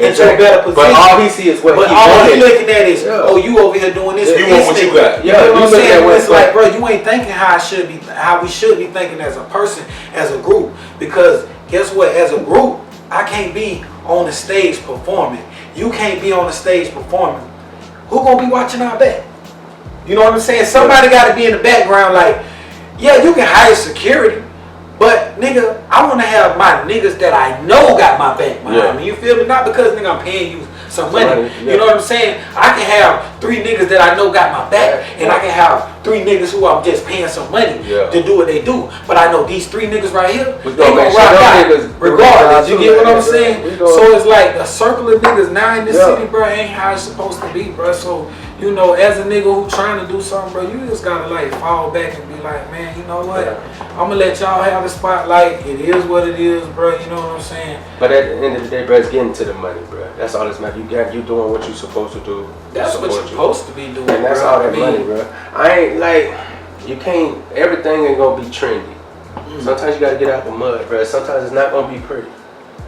into a better position. But all he see is what But he all he wanted. looking at is, oh, you over here doing this. You want what you got. You know what I'm saying? It's like, bro, you ain't thinking how we should be thinking as a person, as a group. Because guess what? As a group, I can't be on the stage performing. You can't be on the stage performing. Who gonna be watching our back? You know what I'm saying? Somebody gotta be in the background like, yeah, you can hire security. But nigga, I want to have my niggas that I know got my back behind me. You feel me? Not because nigga I'm paying you some money. You know what I'm saying? I can have 3 niggas that I know got my back, and I can have 3 3 niggas who I'm just paying some money to do what they do. But I know these 3 niggas right here, they gonna rock out regardless. You get what I'm saying? So it's like a circle of niggas now in this city, bro, ain't how it's supposed to be, bro. So, you know, as a nigga who trying to do something, bro, you just gotta like fall back and be like, man, you know what? I'm gonna let y'all have the spotlight. It is what it is, bro. You know what I'm saying? But at the end of the day, bro, it's getting to the money, bro. That's all that's matter. You doing what you supposed to do. That's what you're supposed to be doing, and that's all that money, bro. I ain't like, you can't, everything ain't gonna be trendy. Sometimes you gotta get out the mud, bro. Sometimes it's not gonna be pretty.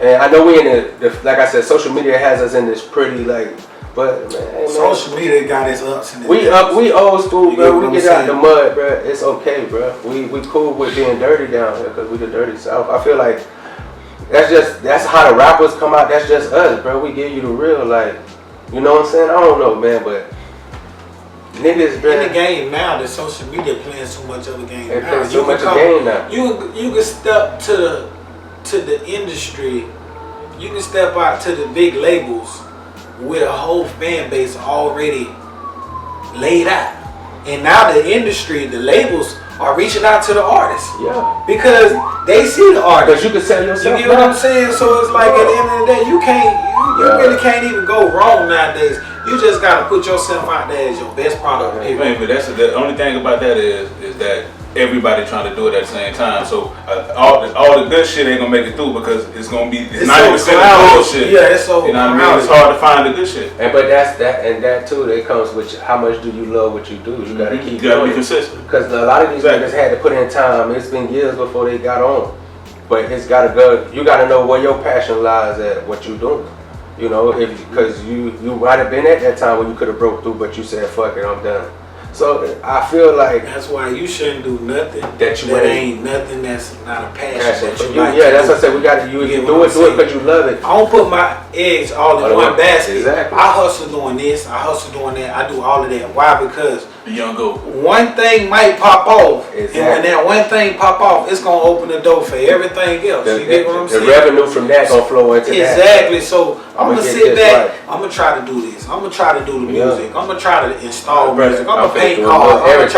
And I know we in the like I said, social media has us in this pretty like, but man, social media got its ups and its we old school, bro. We get out the mud, bro. It's okay, bro. We cool with being dirty down here because we the dirty South. I feel like that's how the rappers come out. That's just us, bro. We give you the real, like, you know what I'm saying? I don't know, man, but niggas, bro. In the game now, the social media playing so much of a game. They play so much of a game now. You can step to the industry. You can step out to the big labels with a whole fan base already laid out. And now the industry, the labels are reaching out to the artists. Yeah. Because they see the artist. Because you can sell yourself. You get what I'm saying? So it's like at the end of the day, you really can't even go wrong nowadays. You just gotta put yourself out there as your best product. Man, but that's the only thing about that is that everybody trying to do it at the same time. So all the good shit ain't gonna make it through because it's gonna be 90% of bullshit. Yeah, it's so. You know what I mean? It's hard to find the good shit. And but that's that, and that too. That comes with how much do you love what you do. You gotta keep. You gotta be consistent. Because a lot of these niggas had to put in time. It's been years before they got on, but it's gotta go. You gotta know where your passion lies at what you doing. You know, because you might have been at that time when you could have broke through, but you said fuck it, I'm done. So I feel like that's why you shouldn't do nothing that ain't nothing that's not a passion that you like. Yeah, that's what I said. We got to do it because you love it. I don't put my eggs all in one basket. Exactly. I hustle doing this. I hustle doing that. I do all of that. Why? Because the young go. One thing might pop off, exactly. And when that one thing pop off, it's gonna open the door for everything else. You get what I'm saying? The revenue from that gonna flow into that. Exactly. So I'm gonna sit back. Right. I'm gonna try to do this. I'm gonna try to do the music. I'm gonna try to install music. I'm gonna paint cars.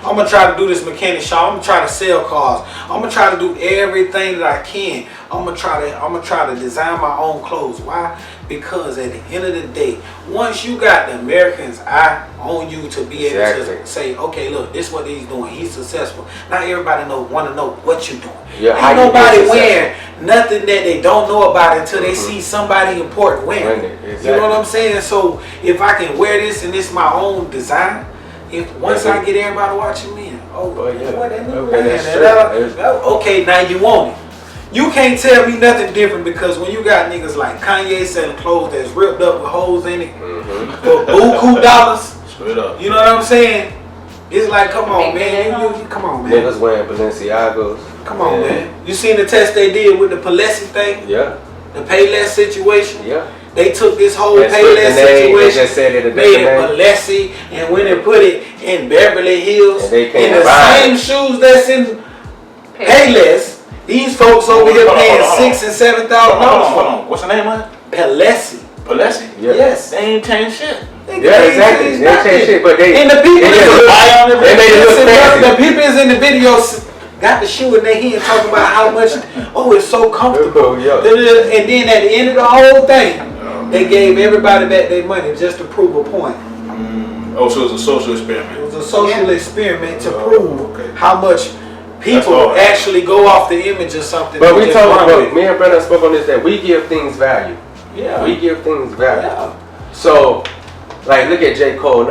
I'm gonna try to do this mechanic shop. I'm gonna try to sell cars. I'm gonna try to do everything that I can. I'm gonna try to design my own clothes. Why? Because at the end of the day, once you got the Americans' eye on you to be able to say, okay, look, this is what he's doing. He's successful. Not everybody want to know what you're doing. Yeah, ain't nobody wearing nothing that they don't know about until they see somebody important wearing it. Exactly. You know what I'm saying? So if I can wear this and it's my own design, once I get everybody watching me, what that nigga okay, now you want it. You can't tell me nothing different because when you got niggas like Kanye selling clothes that's ripped up with holes in it for buku dollars, straight up. You know what I'm saying? It's like, come on, man. Come on, man. Niggas wearing Balenciagos. Come on, man. You seen the test they did with the Palessi thing? Yeah. The Payless situation? Yeah. They took this whole Payless situation, just said it made it Palessi, and when they put it in Beverly Hills, in the same shoes that's in Payless, these folks over here paying $6,000 and $7,000 Hold on. What's the name of it? Palessi. Palessi? Yeah. Yes. They ain't changed shit. Yeah, exactly. They changed shit, but and the people they made it look fancy. The people is in the video got the shoe in their hand talking about how much, it's so comfortable. And then at the end of the whole thing, they gave everybody back their money just to prove a point. Oh, so it was a social experiment. It was a social experiment to prove how much people actually go off the image of something. But we talking about, me and Brenda spoke on this, that we give things value. Yeah. We give things value. Yeah. So, like, look at J. Cole,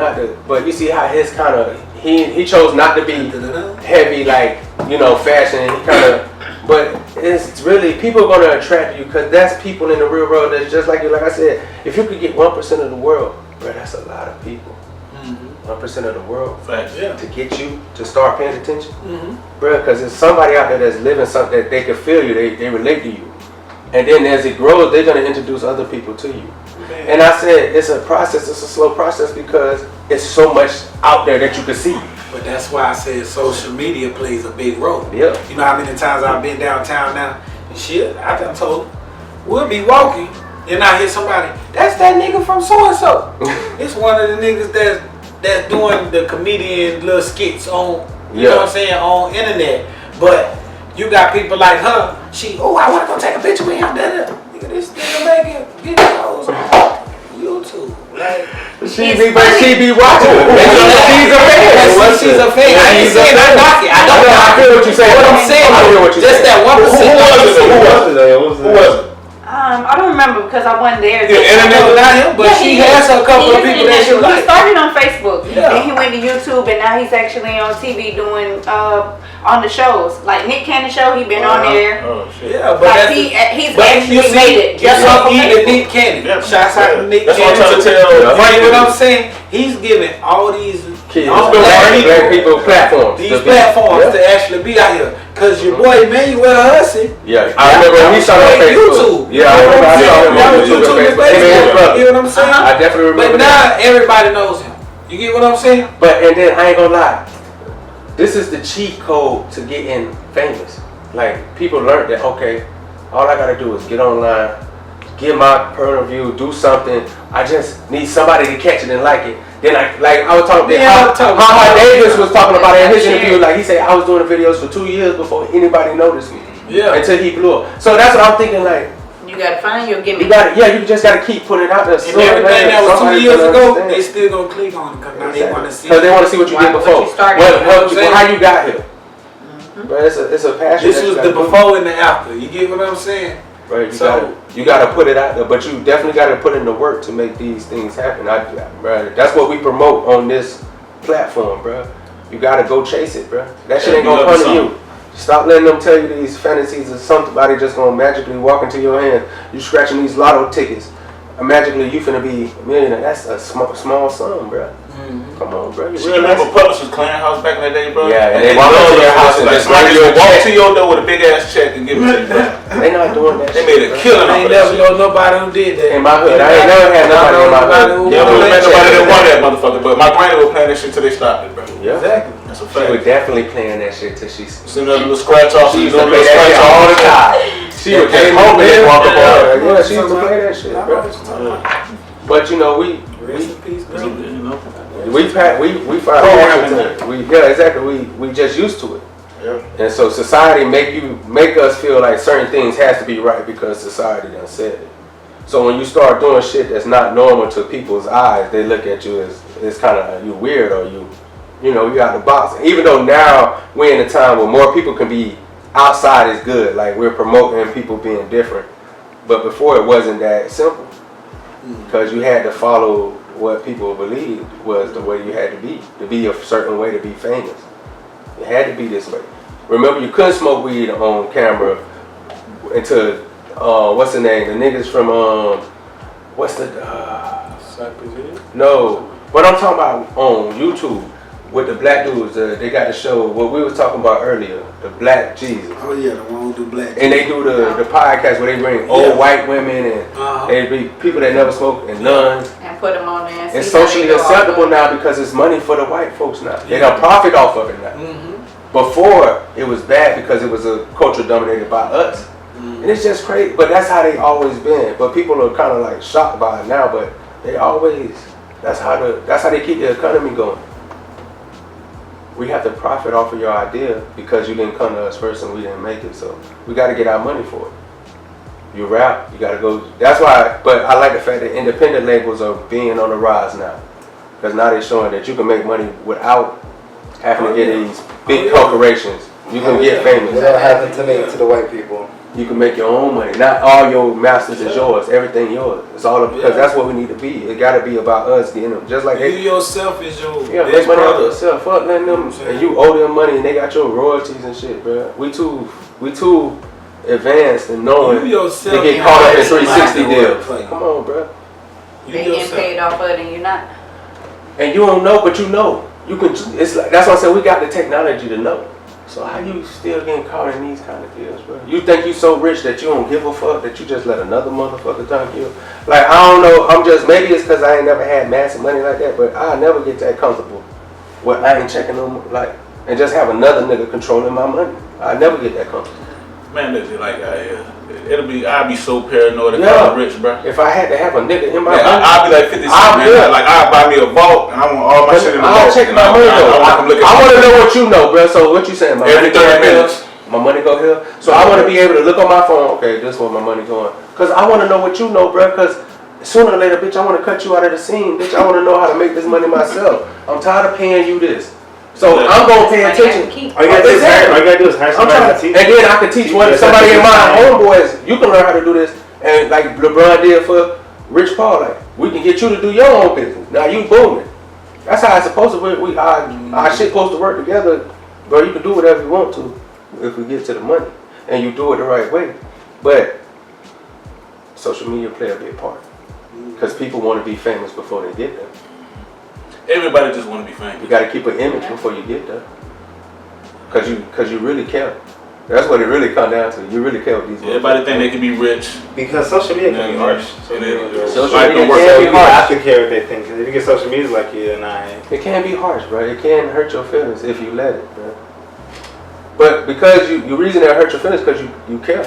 but you see how his kind of, he chose not to be heavy, like, fashion. He kind of, but it's really, people are going to attract you because that's people in the real world that's just like you. Like I said, if you could get 1% of the world, bro, that's a lot of people. 1% of the world to get you to start paying attention, bro, because there's somebody out there that's living something that they can feel you, they relate to you, and then as it grows, they're going to introduce other people to you. And I said it's a process, it's a slow process because it's so much out there that you can see. But that's why I said social media plays a big role. Yeah. You know how many times I've been downtown now and shit, I done told we'll be walking and I hear somebody, that's that nigga from so and so. It's one of the niggas that's doing the comedian little skits on, you know what I'm saying, on internet. But you got people like her. I want to go take a picture with him. Nigga, this nigga making videos on YouTube. Like, she be watching it. She's a fan. I ain't saying I knock it. I don't know. I feel what you're saying. What I'm saying, just that 1%. Who was it? I don't remember because I wasn't there. Internet not him, but she has a couple of people that she like. He started on Facebook, then he went to YouTube, and now he's actually on TV doing on the shows. Like Nick Cannon show, he been on there. Oh shit. Yeah, but like he's actually made it just off of Facebook. Nick Cannon. Yeah. Shouts out to Nick That's Cannon. what I'm trying to tell. Right, what I'm saying, he's giving all these kids, black people platforms. These platforms to actually be out here. Cause your boy Manuel Hussey. Yeah, I remember when he started on Facebook. YouTube. Yeah, I remember I saw him on YouTube. You know what I'm saying? I definitely remember. But now everybody knows him. You get what I'm saying? And then I ain't gonna lie. This is the cheat code to getting famous. Like people learned that okay, all I gotta do is get online, get my personal view, do something. I just need somebody to catch it and like it. Then I was talking about how Davis was talking about it in his interview. Like he said, I was doing the videos for 2 years before anybody noticed me. Yeah. Until he blew up. So that's what I'm thinking. Like you gotta find your gimmick. You just gotta keep putting it out there. And everything that was 2 years ago, they still gonna click on it because now they want to see. Because they want to see what you did before. How you got here. But it's a passion. This was the before and the after. You get what I'm saying? Right, you gotta put it out there, but you definitely gotta put in the work to make these things happen. That's what we promote on this platform, bro. You gotta go chase it, bro. That shit ain't gonna come to you. Stop letting them tell you these fantasies of somebody just gonna magically walk into your hand. You scratching these lotto tickets, and magically you finna be a millionaire. That's a small sum, bro. Mm-hmm. Come on, bro. You remember Publishers Clearinghouse back in the day, bro? Yeah, and they walk into your house and just walk to your door with a big ass check and give it to you, bro. They not doing that. They made a killing. I ain't never know nobody who did that. In my hood, I ain't never had nobody in my hood. Yeah, we met nobody that won that motherfucker, but my granny was playing that shit till they stopped it, bro. Yeah, exactly. That's a she fact. was definitely playing that shit till she's. Seen that little scratch off. She used to play that shit all the time. She would just hoping they walk up on her. Yeah, she used to play that shit, bro. But you know, we just used to it. Yeah. And so society make us feel like certain things has to be right because society done said it. So when you start doing shit that's not normal to people's eyes, they look at you as it's kind of you weird or you out the box. Even though now we're in a time where more people can be outside is good, like we're promoting people being different. But before it wasn't that simple because you had to follow what people believed was the way you had to be a certain way to be famous. It had to be this way. Remember, you couldn't smoke weed on camera until what's the name? The niggas from what's the no? But I'm talking about on YouTube with the black dudes. They got the show what we was talking about earlier, the Black Jesus. Oh yeah, the one who do black. And they do the podcast where they bring old white women and they be people that never smoke and nuns. And put them on there. It's socially acceptable now because it's money for the white folks now. They don't profit off of it now. Mm-hmm. Before it was bad because it was a culture dominated by us. And it's just crazy, but that's how they always been. But people are kind of like shocked by it now, but they always, that's how they keep the economy going. We have to profit off of your idea because you didn't come to us first and we didn't make it. So we got to get our money for it. You rap, you got to go. That's why, but I like the fact that independent labels are being on the rise now. Because now they're showing that you can make money without having to get these big corporations. You can get famous. Without having to make it to the white people. You can make your own money. Not all your masters is yours. Everything yours. It's all because that's what we need to be. It got to be about us getting them. Just like you yourself is your make money out yourself. Fuck letting them and you owe them money and they got your royalties and shit, bro. We too advanced and knowing they get caught up in 360 deals. Come on, bro. They getting paid off of it and you're not. And you don't know, but you know. You can. It's like that's why I said we got the technology to know. So how you still getting caught in these kind of deals, bro? You think you so rich that you don't give a fuck that you just let another motherfucker talk you? Like I don't know. I'm just maybe it's because I ain't never had massive money like that, but I never get that comfortable where I ain't checking them like and just have another nigga controlling my money. I never get that comfortable. Man, I'd be so paranoid if I was rich, bro. If I had to have a nigga in my money, I'd be like 50 Cent, man. Like, I'd buy me a vault and I want all my shit in the vault. I'll check my money though. I want to know what you know, bro. So what you saying? Every 30 minutes. My money go here. So I want to be able to look on my phone. Okay, this is where my money going. Cause I want to know what you know, bro. Cause sooner or later, bitch, I want to cut you out of the scene, bitch. I want to know how to make this money myself. I'm tired of paying you this. So I'm gonna pay attention. All you gotta do is hire somebody to teach. And then I can teach somebody in my homeboys. You can learn how to do this. And like LeBron did for Rich Paul, like we can get you to do your own business. Now you booming. That's how it's supposed to. Our shit supposed to work together, bro. You can do whatever you want to if we get to the money and you do it the right way. But social media play a big part because people want to be famous before they get there. Everybody just want to be famous. You got to keep an image before you get there, cause you really care. That's what it really comes down to. You really care what these. Everybody think they can be rich because social media can be harsh. Social media can be harsh. I have to care what they think. Cause if you get social media like you, then it can be harsh, bro. It can hurt your feelings if you let it, bro. But because you reason it hurt your feelings because you care.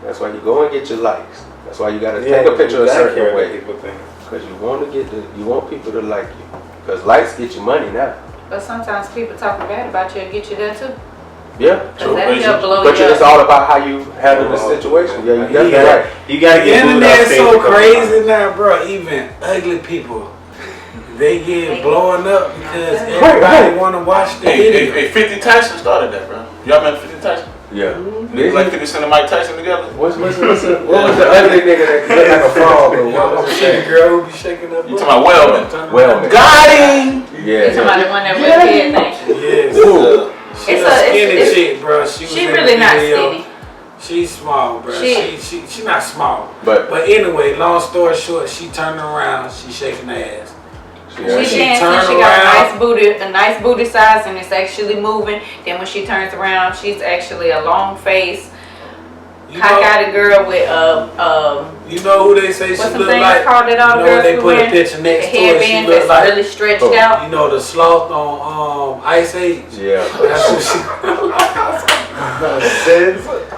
That's why you go and get your likes. That's why you gotta take a picture a certain way. Because you want people to like you. Because likes get you money now. But sometimes people talking bad about you and get you there too. Yeah, true. But it's all about how you handle the situation. Yeah, you gotta get. The internet's so crazy now, bro. Even ugly people, they get blowing up because everybody want to watch the video. Hey, 50 Tyson started that, bro. Y'all remember 50 Tyson? Yeah. Like 50 Cent and Mike Tyson together? What was the ugly nigga that looked like a frog? What was the girl who be shaking up? You talking about Wellman. Got him! Yeah. You talking about the one that with the head thing? Yes. She's a skinny chick, bro. She really not skinny. She's small, bro. She not small. But anyway, long story short, she turned around. She shaking her ass. She dancing. She got a nice booty size, and it's actually moving. Then when she turns around, she's actually a long face, cockeyed girl with You know who they say she look like? Called it all you know they put a picture next to her. She look like really stretched out. You know the sloth on Ice Age. Yeah. That's what she.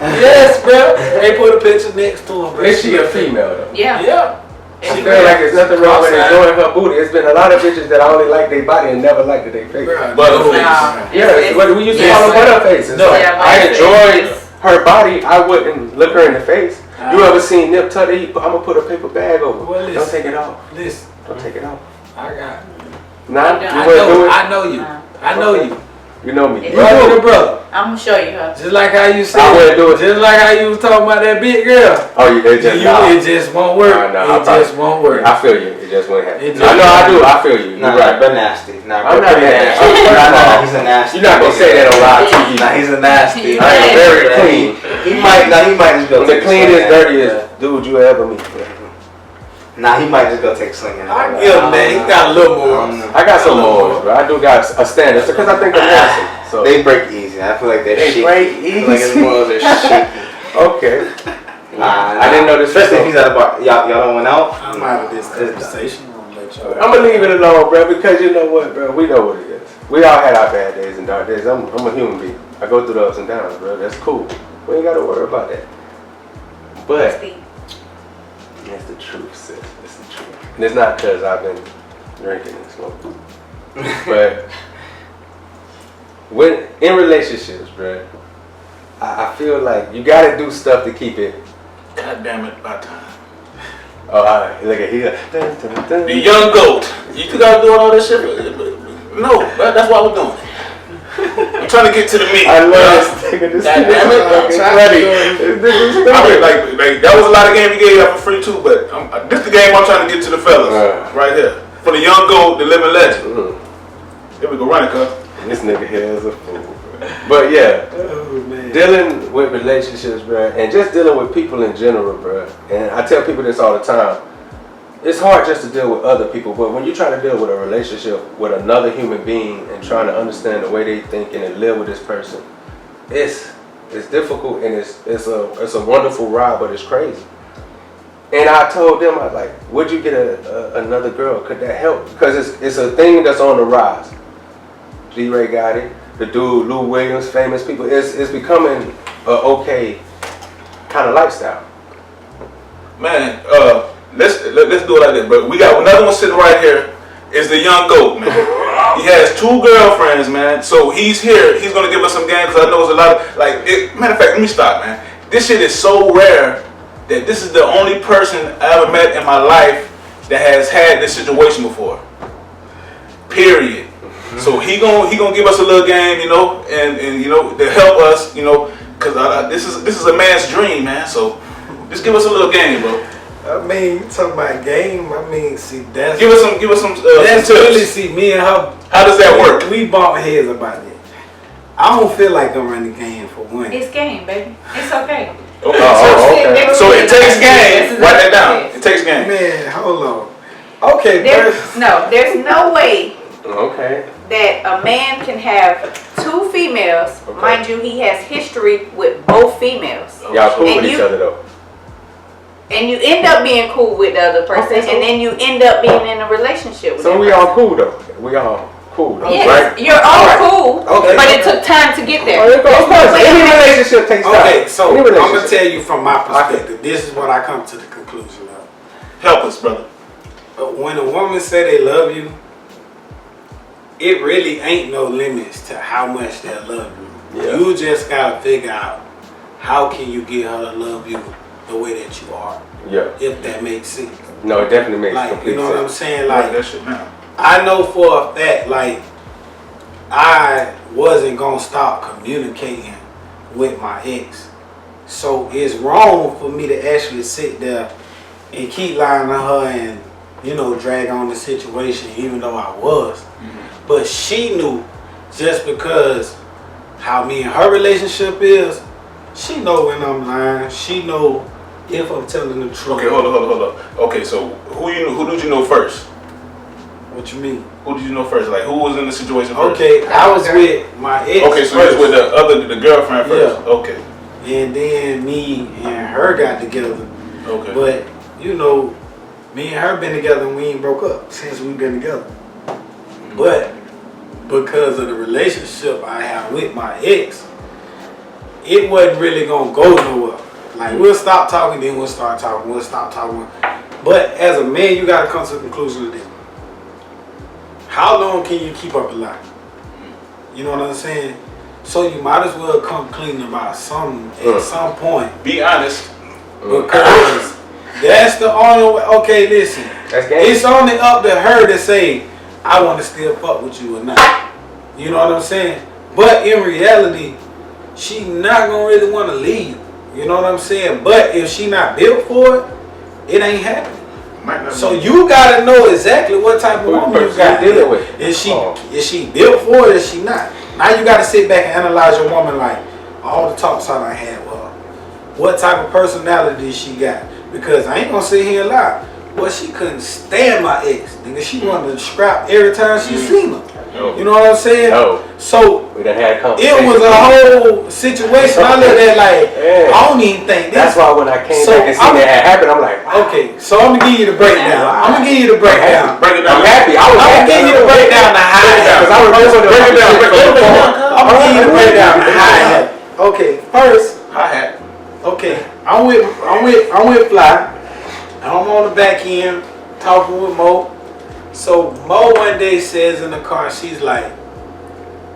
Yes, bro. They put a picture next to her. Is she a female though? Yeah. I feel like there's nothing wrong with enjoying her booty. It's been a lot of bitches that I only like their body and never liked their face. Butterface. Yeah, what we used to call her butterface. No, I enjoyed her body. I wouldn't look her in the face. You ever seen Nip Tuck? I'm gonna put a paper bag over. Well, don't take it off. Listen. Don't take it off. I got. Nah, I know you. I know you. You know me. Brother. I'm gonna show you her. Just like how you said. I wouldn't do it. Just like how you was talking about that big girl. Oh, it just won't work. It just won't work. I feel you. It just won't happen. I do. I feel you. Nah, right. But nasty. I'm not nasty. He's a nasty. You're not gonna say that on live TV. Nah, he's a nasty. I am very clean. He might just go. The cleanest, dirtiest dude you ever meet. Nah, he might just go take slinging. I give him that. He got a little more. I got some more, bro. I do got a standard because I think they're nasty. So they break easy. I feel like they're shaky. They break easy. I feel like his morals are shaky. Okay. I didn't know this. Especially if he's at a bar. Y'all don't went out. I'm out of this conversation. I'm gonna leave it alone, bro, because you know what, bro. We know what it is. We all had our bad days and dark days. I'm a human being. I go through the ups and downs, bro. That's cool. We ain't gotta worry about that. But that's the truth, sis. That's the truth. And it's not because I've been drinking and smoking. But in relationships, bro, I feel like you gotta do stuff to keep it. God damn it, about time. Oh, all right. Look at here. The young goat. You think I was doing all this shit? No, that's why we're doing it. I'm trying to get to the meat. I love this nigga. This damn it. I mean, like that was a lot of game you gave out for free too, but this is the game I'm trying to get to the fellas right here. For the young goat, the living legend. Here we go, run it, cuz. This nigga here is a fool. But yeah, dealing with relationships, bro, and just dealing with people in general, bro. And I tell people this all the time. It's hard just to deal with other people, but when you try to deal with a relationship with another human being and trying to understand the way they think and live with this person, it's difficult and it's a wonderful ride, but it's crazy. And I told them, I was like, would you get another girl? Could that help? Because it's a thing that's on the rise. D-Ray got it. the dude Lou Williams, famous people. It's becoming a okay kind of lifestyle. Man, let's do it like this, bro. We got another one sitting right here. Is the young goat, man. He has 2 girlfriends, man. So he's here. He's gonna give us some game because I know there's a lot of matter of fact, let me stop, man. This shit is so rare that this is the only person I ever met in my life that has had this situation before. Period. So he gonna give us a little game, you know, and you know, to help us, you know, because this is a man's dream, man. So just give us a little game, bro. I mean, you talking about game. I mean, see, that's give us some that's some tips. really, see, me and her. How does that work? We bump heads about that. I don't feel like I'm running the game for one. It's game, baby. It's okay. Okay. Okay. So it takes game. Write that down. It takes game. Man, hold on. Okay, There's no way Okay. that a man can have 2 females. Okay. Mind you, he has history with both females. Y'all cool And with each you- other though. And you end up being cool with the other person, Okay, so- and then you end up being in a relationship with So that we person. all cool though. We all cool, though, Yes, right? you're all cool, Okay. but it took time to get there. Oh, of course. Any relationship takes time. Okay, so Any I'm gonna relationship. tell you from my perspective. This is what I come to the conclusion of. Help us, brother. When a woman say they love you, it really ain't no limits to how much they love you. Yeah. You just gotta figure out how can you get her to love you the way that you are, Yeah. if that makes sense. No, it definitely makes Like, complete you know what I'm sense. saying? Like Like, that shit now. I know for a fact, like, I wasn't gonna stop communicating with my ex. So it's wrong for me to actually sit there and keep lying to her and, you know, drag on the situation even though I was. But she knew, just because how me and her relationship is, she know when I'm lying. She know if I'm telling the truth. Okay, hold on. Okay, so who did you know first? What you mean? Who did you know first? Like who was in the situation first? Okay, I was with my ex. Okay, so you was with the girlfriend first. Yeah. Okay. And then me and her got together. Okay. But, you know, me and her been together and we ain't broke up since we been together. But because of the relationship I have with my ex, it wasn't really gonna go nowhere. Like, we'll stop talking, then we'll start talking, we'll stop talking. But as a man, you gotta come to the conclusion of this. How long can you keep up a lie? You know what I'm saying? So you might as well come clean about something at some point. Be honest. Because that's the only way. Okay, listen. That's game. It's only up to her to say, I want to still fuck with you or not. You know what I'm saying? But in reality, she not going to really want to leave. You know what I'm saying? But if she not built for it, it ain't happening. So you got to know exactly what type of woman you got dealing with. Is she built for it or is she not? Now you got to sit back and analyze your woman, like all the talks I done had with her. What type of personality she got? Because I ain't gonna sit here and lie. Well, she couldn't stand my ex. Nigga, she wanted to scrap every time she seen her. No. You know what I'm saying? No. So We done had a it conversation. was a whole situation. I looked at like, Yeah. I don't even think this. That's why when I came So back and seen that happen, I'm like, wow. Okay, so I'm gonna give you the breakdown. I'm gonna give you the breakdown. Break it down. I'm happy. I was I'm happy. gonna give you the breakdown to how it happened. Because I remember the Break it down, break it down. I'm gonna give you the breakdown to how it happened. Okay, first, Hi-hat. okay, I'm with Fly. I'm on the back end talking with Mo. So Mo one day says in the car, she's like,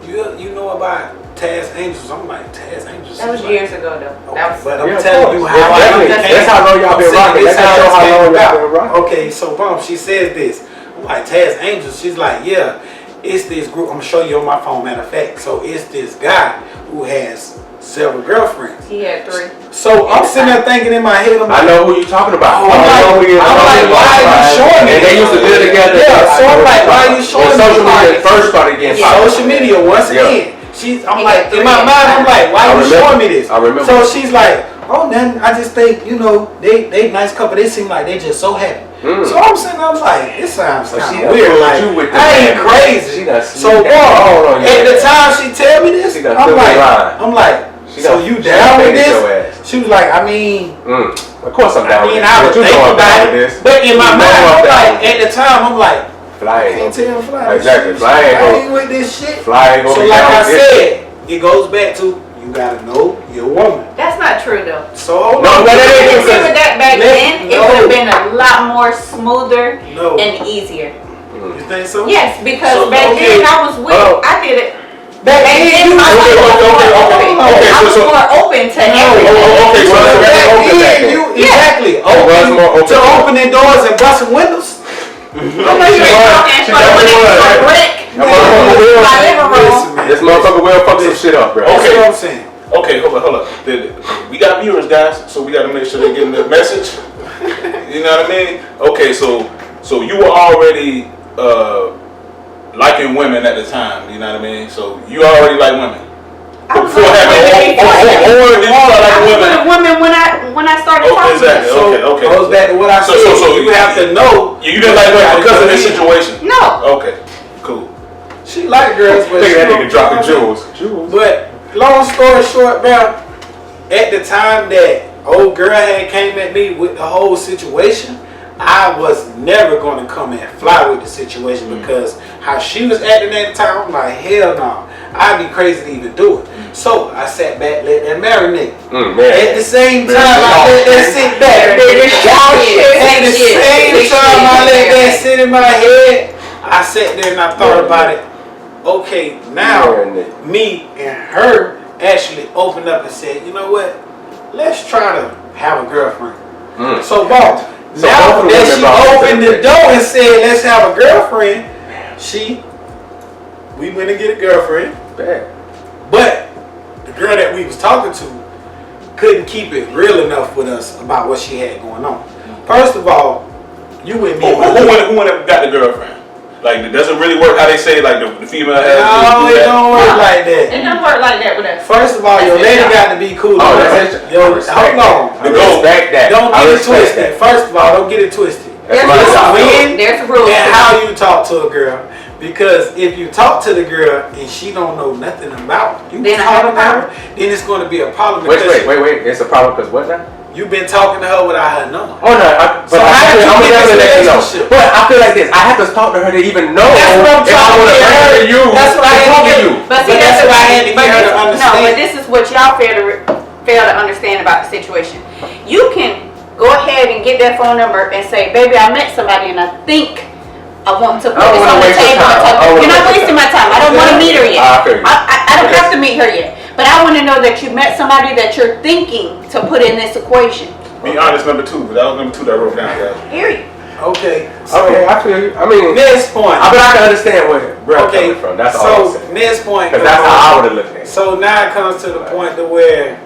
"You know about Taz Angels?" I'm like, "Taz Angels." That was She's like, years ago, though. Okay, That was, but I'm Yeah, of telling you course. how Definitely. I That's how long y'all been rocking. This That's how how it's long came y'all been about. rocking. Okay, so Bump, she says this. I'm like, Taz Angels. She's like, yeah, it's this group. I'm gonna show you on my phone. Matter of fact, so it's this guy who has several girlfriends. he had 3. So I'm sitting there thinking in my head, I'm I like, know who you talking about. I'm like, why are you showing me And they this? used to live together. Yeah, so I'm like, why are you showing When me social this? media first started getting popular. Social media, once Yeah. again. I'm He like, got in my 3 mind, I'm like, why I are you remember. showing me this? I remember. So she's like, oh, then I just think, you know, they nice couple. They seem like they just so happy. So I'm sitting there, I'm like, this sounds So she kind of done weird. fooled Like, you with the I ain't man. crazy. She done So, sneaked that all on you. at the time she tell me this, She done I'm took the line. like, She so done- you she down done with faded your this? ass. She was like, I mean, Of course I'm down with this. I would But you think know I'm down about with it. this. But in my You know mind, I'm I'm down like, with at the time, I'm like, Fly ain't Can't gonna tell Fly. Exactly. Fly Fly ain't ain't gonna. with this shit. Fly ain't gonna So be like down I with this shit. said, it goes back to you gotta know your woman. That's not true though. So hold No, on. but it ain't If you were that back then, it No. would have been a lot more smoother No. and easier. You think so? Yes, because So, back okay. then I was with, I did it. Back Back then, then, I was okay, more open to everything. okay, so back then, you exactly open to opening doors and busting windows. I know you ain't talking from when it was a brick. My living room. This motherfucker will fuck some shit up, bro. That's Okay. what I'm saying. Okay, hold on. We got viewers, guys, so we got to make sure they're getting the message. You know what I mean? Okay, so you were already liking women at the time. You know what I mean? So you already like women. I was Before having, or did you start I liking was women? with a woman when I started Okay, talking. exactly. So Okay. goes back to what I So- said. so you have to know. You didn't like women because of this situation. No. Okay, cool. She like girls, but Think she that don't- nigga dropping jewels. But long story short, bro, at the time that old girl had came at me with the whole situation, I was never going to come and fly with the situation because how she was acting at the time, I'm like, hell no. I'd be crazy to even do it. So I sat back, let that marinate. At the same time, I let that sit back. At the same time, I let that sit in my head. I sat there and I thought about it. Okay, now me and her actually opened up and said, you know what? Let's try to have a girlfriend. So, boss, now that she opened the door and said, let's have a girlfriend, we went and get a girlfriend. But the girl that we was talking to couldn't keep it real enough with us about what she had going on. First of all, you and me. Who went and got the girlfriend? Like, it doesn't really work how they say, like, the female has. No, it don't work like that. It don't work like that with us. First of all, your lady got to be cool. Oh, that's it. Hold on. Respect that. Don't get it twisted. First of all, don't get it twisted. That's my job. There's a rule. And how you talk to a girl. Because if you talk to the girl and she don't know nothing about you Then I have talking a to her, problem. then it's going to be a problem. Wait. because It's a problem because what now? You've been talking to her without her knowing. Oh no, So how did you get this relationship? But I feel like this. I have to talk to her to even know That's what I'm if I trying want to to get bring her her. to you. That's what I had to talk to get you. But see, But that's what I had to get her to understand. No, but this is what y'all fail to understand about the situation. You can go ahead and get that phone number and say, baby, I met somebody and I think I want to put this on the table. You're not wasting my time. I don't want to meet her yet. I don't have to meet her yet. But I want to know that you met somebody that you're thinking to put in this equation. Be honest, number 2. That was number 2 that I wrote down, guys. Period. Okay. So Okay, I feel you. I mean, next point. but I can understand where Brett coming from. That's all I'm So saying. next point. Because that's how I would have looked at it. So now it comes to the point to where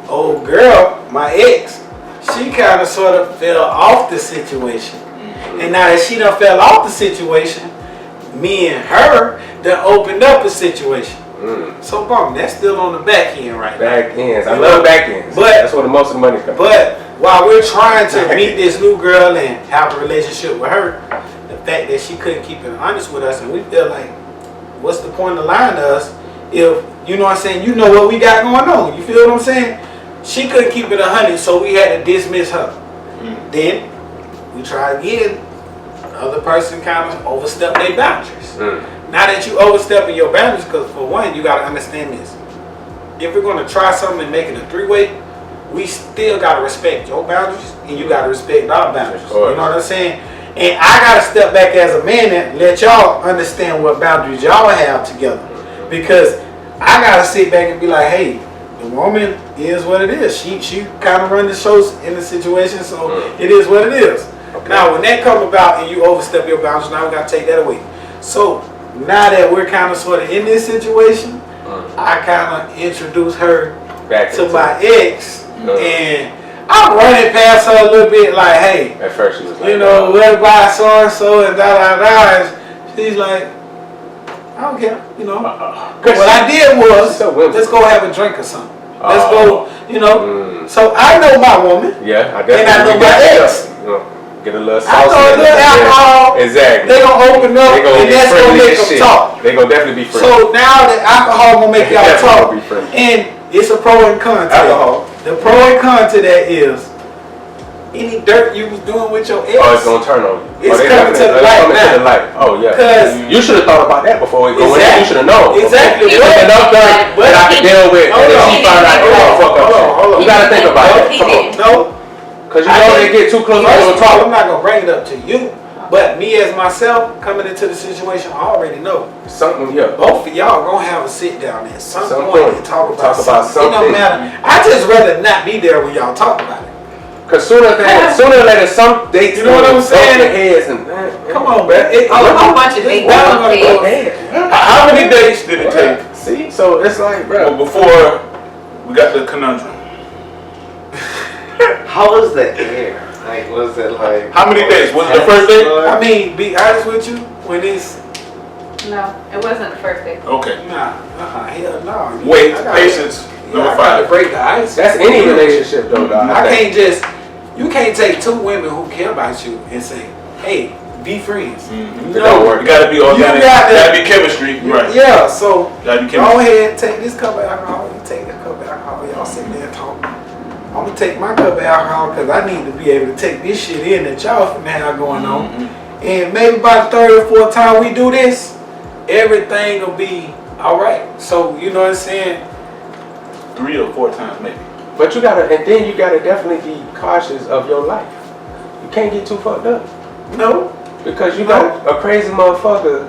old girl, my ex, she kind of sort of fell off the situation. And now that she done fell off the situation, me and her done opened up a situation. So boom, that's still on the back end right now. Back ends. I love back ends. But- that's where the most of the money comes. But while we're trying to meet this new girl and have a relationship with her, the fact that she couldn't keep it honest with us, and we feel like, what's the point of lying to us if, you know what I'm saying, you know what we got going on. You feel what I'm saying? She couldn't keep it 100, so we had to dismiss her. Then we tried again. The other person kind of overstepped their boundaries. Now that you overstepping your boundaries, because for one, you got to understand this. If we're going to try something and make it a 3-way, we still got to respect your boundaries and you got to respect our boundaries. You know what I'm saying? And I got to step back as a man and let y'all understand what boundaries y'all have together. Because I got to sit back and be like, hey, the woman is what it is. She kind of run the shows in the situation, so it is what it is. Okay. Now, when that come about and you overstep your boundaries, now we got to take that away. So now that we're kind of sort of in this situation, I kind of introduce her back to my ex, and I'm running past her a little bit like, hey, at first she was like, you know, what about so and so and da. And she's like, I don't care, you know. What I did was, let's go have a drink or something. Let's go, you know. So I know my woman. Yeah, I And definitely. I know my ex. Get a little sauce. I know a little alcohol. Exactly. They gonna open up, and that's gonna make them talk. They gonna definitely be friends. So now the alcohol gonna make y'all talk, and it's a pro and con to that. The pro and con to that is any dirt you was doing with your ex. Oh, it's gonna turn on you. It's coming to the light now. To the light. Oh yeah. Because you should have thought about that before we go in. You should have known. Exactly. It's enough dirt that I can deal with. And then she found out, hold on. You gotta think about it. Come on. No. Cause you know they get too close. I'm not gonna bring it up to you. But me as myself, coming into the situation, I already know. Something, yeah. Both of y'all gonna have a sit down at some point and talk about something. It don't matter. I just rather not be there when y'all talk about it. Cause sooner or later, some dates, you know what I'm saying? Their heads and, come on, man. A bunch of dates. How many days did it take? See, so it's like, bro. Before we got the conundrum. How was the air? Like, was it like? How many days? Was it the first day? I mean, be honest with you, when it's. No, it wasn't the first day. Okay. Nah, hell no. Wait, patience. Number 5. Break the ice. That's any relationship though, dog. I can't just. You can't take two women who care about you and say, "Hey, be friends." It don't work. You gotta be organic. Gotta be chemistry. Right. Yeah. So gotta be chemistry. Go ahead, take this cup of alcohol. You take that cup of alcohol. Y'all sit there and talk. I'm gonna take my cup of alcohol because I need to be able to take this shit in that y'all finna have going on. And maybe by the third or fourth time we do this, everything will be all right. So you know what I'm saying? 3 or 4 times maybe. But you gotta, and then you gotta definitely be cautious of your life. You can't get too fucked up. No. Because you got a crazy motherfucker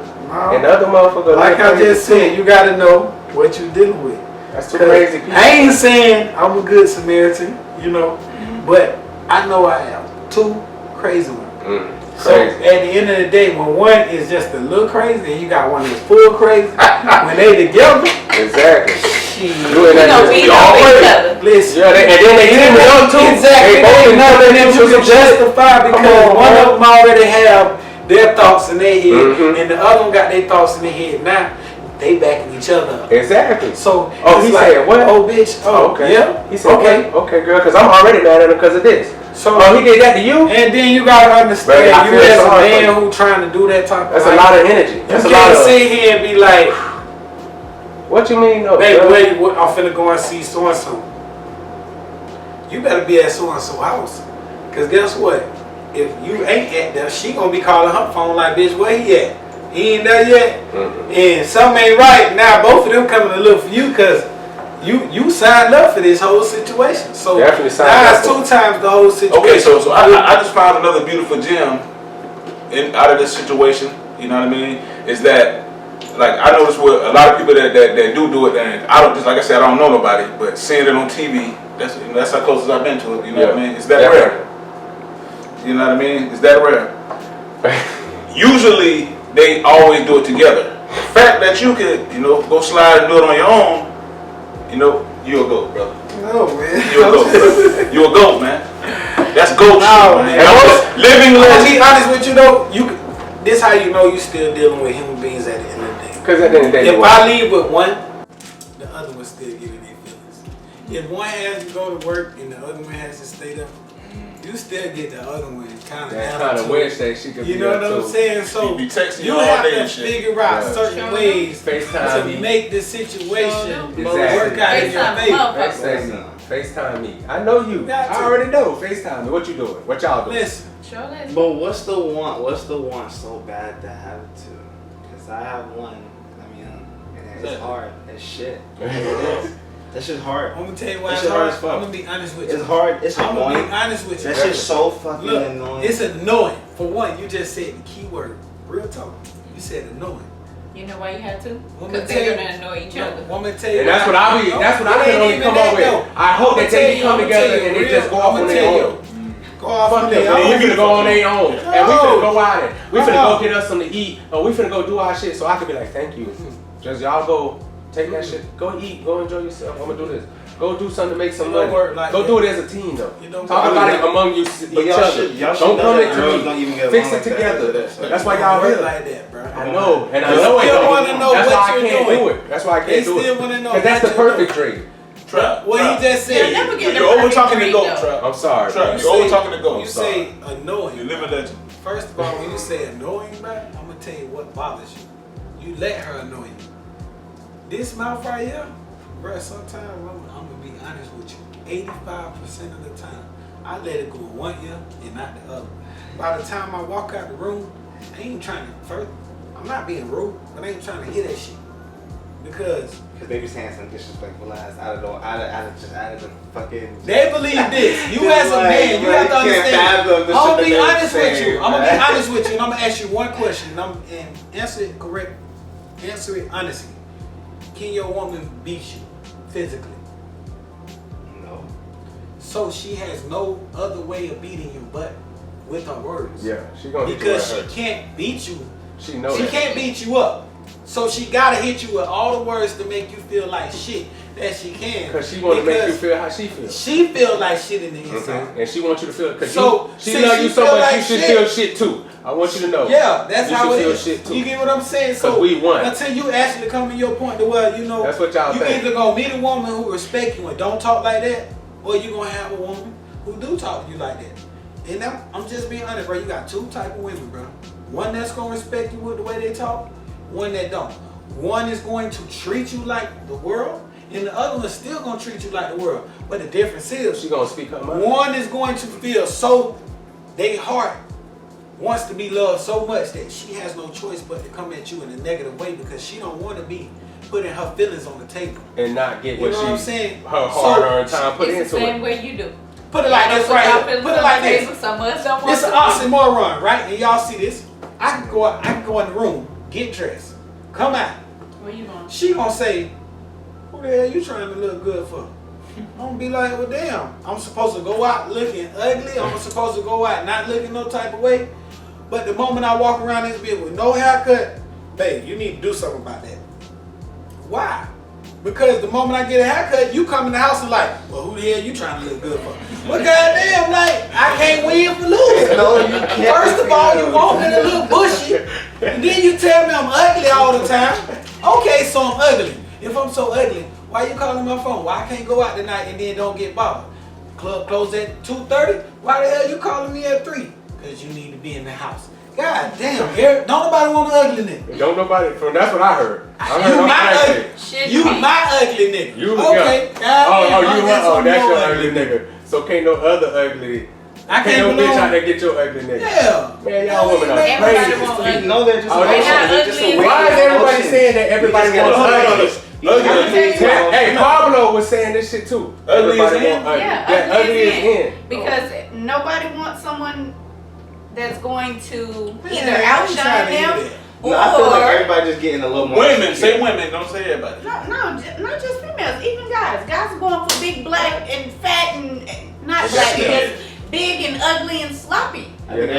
and the other motherfucker. Like I just said, you gotta know what you're dealing with. That's two crazy people. I ain't saying I'm a good Samaritan, you know, but I know I am. 2 crazy ones. So at the end of the day, when one is just a little crazy and you got one that's full crazy, when they together, exactly. We all listen. Yeah, and then they get them too. Exactly. They nothing that you can justify because one of them already have their thoughts in their head, and the other one got their thoughts in their head. Now they backing each other up. Exactly. So he said what? Oh, bitch. Oh, okay. Yeah. He said okay, girl, because I'm already mad at him because of this. So he did that to you, and then you gotta understand, you as a man who trying to do that type of that's a lot of energy. That's you a lot can't of. sit here and be like, what you mean, though? baby, I'm finna go and see so and so. You better be at so and so house, cause guess what? If you ain't at there, she gonna be calling her phone like, bitch, where he at? He ain't there yet, and something ain't right. Now both of them coming to look for you, cause you signed up for this whole situation. So definitely signed now up. it's 2 times the whole situation. Okay, so I just found another beautiful gem out of this situation. You know what I mean? Is that like I noticed with a lot of people that do it, and I don't just like I said I don't know nobody, but seeing it on TV, that's how close as I've been to it. You know what I mean? It's that rare. You know what I mean? It's that rare. Usually they always do it together. The fact that you could go slide and do it on your own. You a goat, brother. No, man. You a goat, brother. You a goat, man. That's goat shit, man. Living legend. To be honest with you though, this how you know you still dealing with human beings at the end of the day. Because at the end of the day, if I leave with one, the other one still getting their feelings. If one has to go to work and the other one has to stay there, you still get the other one kind of wish that she could. You know what I'm saying? So be texting you have to figure out certain ways to make the situation work out in your favor. FaceTime me. I know you. I already know. FaceTime me. What you doing? What y'all doing? Listen. But what's the one so bad to have two? Because I have one. I mean, and it's hard as shit. It is. That shit's hard. I'm gonna tell you why it's hard. I'm gonna be honest with you. It's hard. It's I'm annoying. gonna be honest with you. That shit's so fucking annoying. It's annoying. For one, you just said the key word. Real talk. You said annoying. You know why you had to? Because they're gonna annoy each other. I'm gonna tell you. And that's what I can only come up with. I hope that they come together and they just go off on their own. Go off on their own. We finna go on their own. And we finna go out it. We finna go get us something to eat. Or we finna go do our shit so I can be like, thank you. Just y'all go take that shit. Go eat. Go enjoy yourself. I'm gonna do this. Go do something to make some money. Go do it as a team though. Talk about it among you each other. Don't come into me. Fix it together. That's why y'all work here. like that, bro. I know, and I know it. That's why I can't do it. That's why I can't do it. They still wanna know. Because that's the perfect trade. Trap. What he just said. You're over talking to goat, Trap. I'm sorry. Trap. You're over talking to goat. You say annoying. You live a legend. First of all, when you say annoying, man, I'm gonna tell you what bothers you. You let her annoy you. This mouth right here, bro. Sometimes I'm gonna be honest with you. 85% of the time, I let it go in one ear and not the other. By the time I walk out the room, I ain't trying to first. I'm not being rude, but I ain't trying to hear that shit because they be saying some disrespectful lies out of the fucking. they believe this. You as a man, you have to understand. I'm gonna be honest with you. I'm gonna be honest with you, and I'm gonna ask you one question. And answer it correct. Answer it honestly. Can your woman beat you physically? No. So she has no other way of beating you but with her words. Yeah, she gonna hit you because with her. she can't beat you. She knows She that. can't beat you up. So she gotta hit you with all the words to make you feel like shit that she can. Because she want to make you feel how she feels. She feel like shit in the inside. And she wants you to feel, because she since love you so feel much, like you should shit, feel shit too. I want you to know. Yeah, that's you how should it feel is. shit too. You get what I'm saying? So we won. until you actually come to your point to where you know that's what y'all you think. either gonna meet a woman who respect you and don't talk like that, or you gonna have a woman who do talk to you like that. And I'm just being honest, bro. You got two type of women, bro. One that's gonna respect you with the way they talk, one that don't. One is going to treat you like the world, and the other one is still gonna treat you like the world. But the difference is, she gonna speak her mind. one is going to feel so, their heart wants to be loved so much that she has no choice but to come at you in a negative way because she don't want to be putting her feelings on the table and not get what you know what I'm saying? her hard-earned time put It's into the same it. way you do. Put it like this right here. Put it like this. Some of us don't want It's an oxymoron, right? And y'all see this? I can go in the room, get dressed, come out. Where you going? She gonna say, "Who the hell you trying to look good for?" I'm gonna be like, "Well, damn. I'm supposed to go out looking ugly. I'm supposed to go out not looking no type of way." But the moment I walk around this bitch with no haircut, babe, you need to do something about that. Why? Because the moment I get a haircut, you come in the house and like, well, who the hell you trying to look good for? Well, goddamn, like, I can't win for losing. No, you can't. First of all, you want me to look bushy, and then you tell me I'm ugly all the time. Okay, so I'm ugly. If I'm so ugly, why you calling my phone? Why I can't go out tonight and then don't get bothered? Club closed at 2:30. Why the hell you calling me at 3? Because you need to be in the house. God damn, Eric, don't nobody want an ugly nigga. Don't nobody, that's what I heard. You my ugly nigga. You, okay, yeah. That's your ugly nigga. So can't no other ugly. I can't no belong. bitch out there get your ugly nigga. Yeah. Man, y'all women are Everybody crazy. want ugly. No, they're just they're just a Why is everybody saying that everybody wants ugly? Hey, Pablo was saying this shit too. Ugly is in? Yeah, ugly is in. Because nobody wants someone that's going to Man, either I ain't outshine trying to hear them that. No, I feel like everybody just getting a little more. Women, say women, don't say everybody. No, not just females, even guys. Guys are going for big, black, and fat, and not black, because big and ugly and sloppy. I think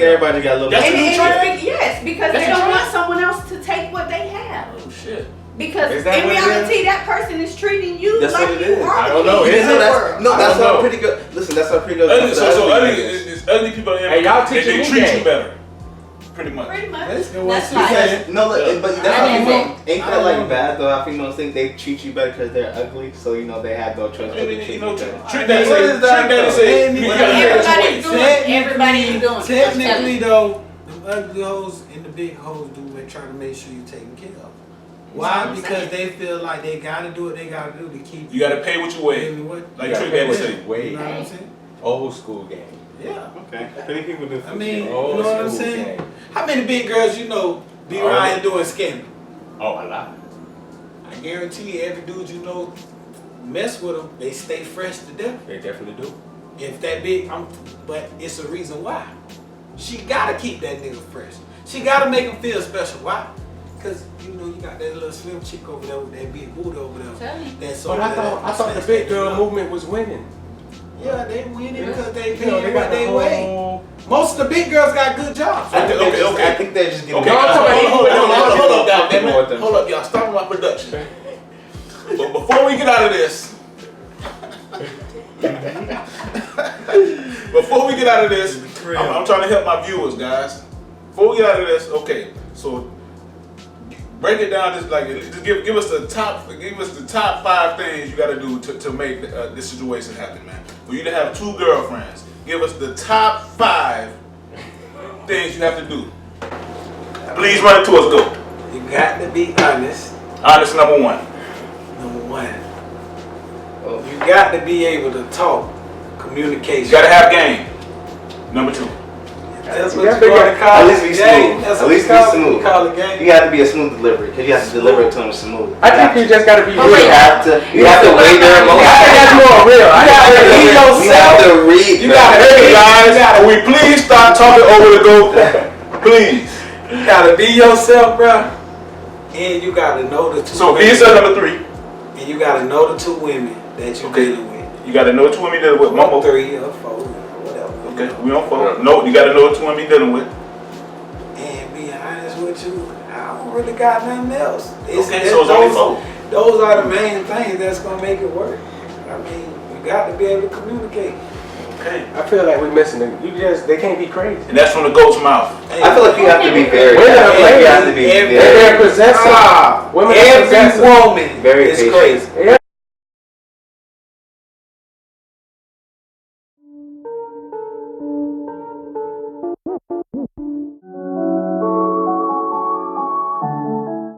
everybody got a little. That's And what you trying? yes, because That's they what don't you want someone else to take what they have. Oh shit. Because Is that in what it reality, that person is treating you That's like what it you is. are. I don't know. the king Is of it? the That's- world. No, that's I don't not know. pretty good. Listen, that's not pretty good. Ugly, so ugly, niggas. it's ugly people. Hey, y'all teaching they me treat game. you better. Pretty much. Pretty much. That's good what That's she fine. said. No, look, but that's I how didn't females. know. Ain't I that don't like know. bad though? How females think they treat you better because they're ugly, so you know they have no choice but to treat You know, you treat better. that What is that, and say, though? you gotta get this Everybody's way. doing. Everybody's doing. Technically though, the ugly hoes and the big hoes do and try to make sure you're taken care of. Why? Because they feel like they gotta do what they gotta do to keep You gotta pay what you weigh. Like Trick Daddy say. You know what I'm saying? Old school game. Yeah. Okay. Many people do. I mean, you Old know what I'm school saying? game. How many big girls you know be around here doing scandal? Oh, a lot. I guarantee you, every dude you know mess with them, they stay fresh to death. They definitely do. If that big, but it's a reason why. She gotta keep that nigga fresh. She gotta make him feel special. Why? Cause you know you got that little slim chick over there with that big booty over there. Tell me. That's But I thought the big girl movement was winning. Yeah, they winning because they You know, paying got what the they weigh. whole- Most of the big girls got good jobs. I think Okay. I think they're just getting. Okay, No, I'm talking about- hold up, goddamn People with it. them. Hold up, y'all. Stop my production. But before we get out of this, I'm trying to help my viewers, guys. Before we get out of this, okay. So break it down. Just give us the top 5 things you got to do to make this situation happen, man. For you to have 2 girlfriends, give us the top 5 things you have to do. Please run it to us. Go. You got to be honest. Honest number 1. Number 1. You got to be able to talk Communication. You gotta have game. Number 2. That's You what gotta you want to be- call at it. least be Game. smooth. That's At what least we be call it. smooth. We call it game. You got to be a smooth delivery because you have to deliver it to them smooth. I think you just gotta be Oh, real. wait. You have to weigh their I think that's emotions. more real. I gotta gotta be be yourself. You have to read. You them. gotta Hey guys, can we please stop talking over the goat? Please. You gotta be yourself, bro. And you gotta know the two. So be women. yourself, number 3. And you gotta know the 2 women that you're Okay. dealing with. You gotta know 2 women dealing with. One more. 3 or 4, whatever. Okay, we on 4. No, you gotta know 2 women dealing with. And be honest with you, I don't really got nothing else. Okay, so it's only 4. Those are the main things that's gonna make it work. I mean, you got to be able to communicate. Okay. I feel like we're missing it. They can't be crazy. And that's from the goat's mouth. I feel like you have to be very. Women are You have to ladies. be They're very. possessive. Women are Every possessive. woman Very is patient. crazy. Yeah,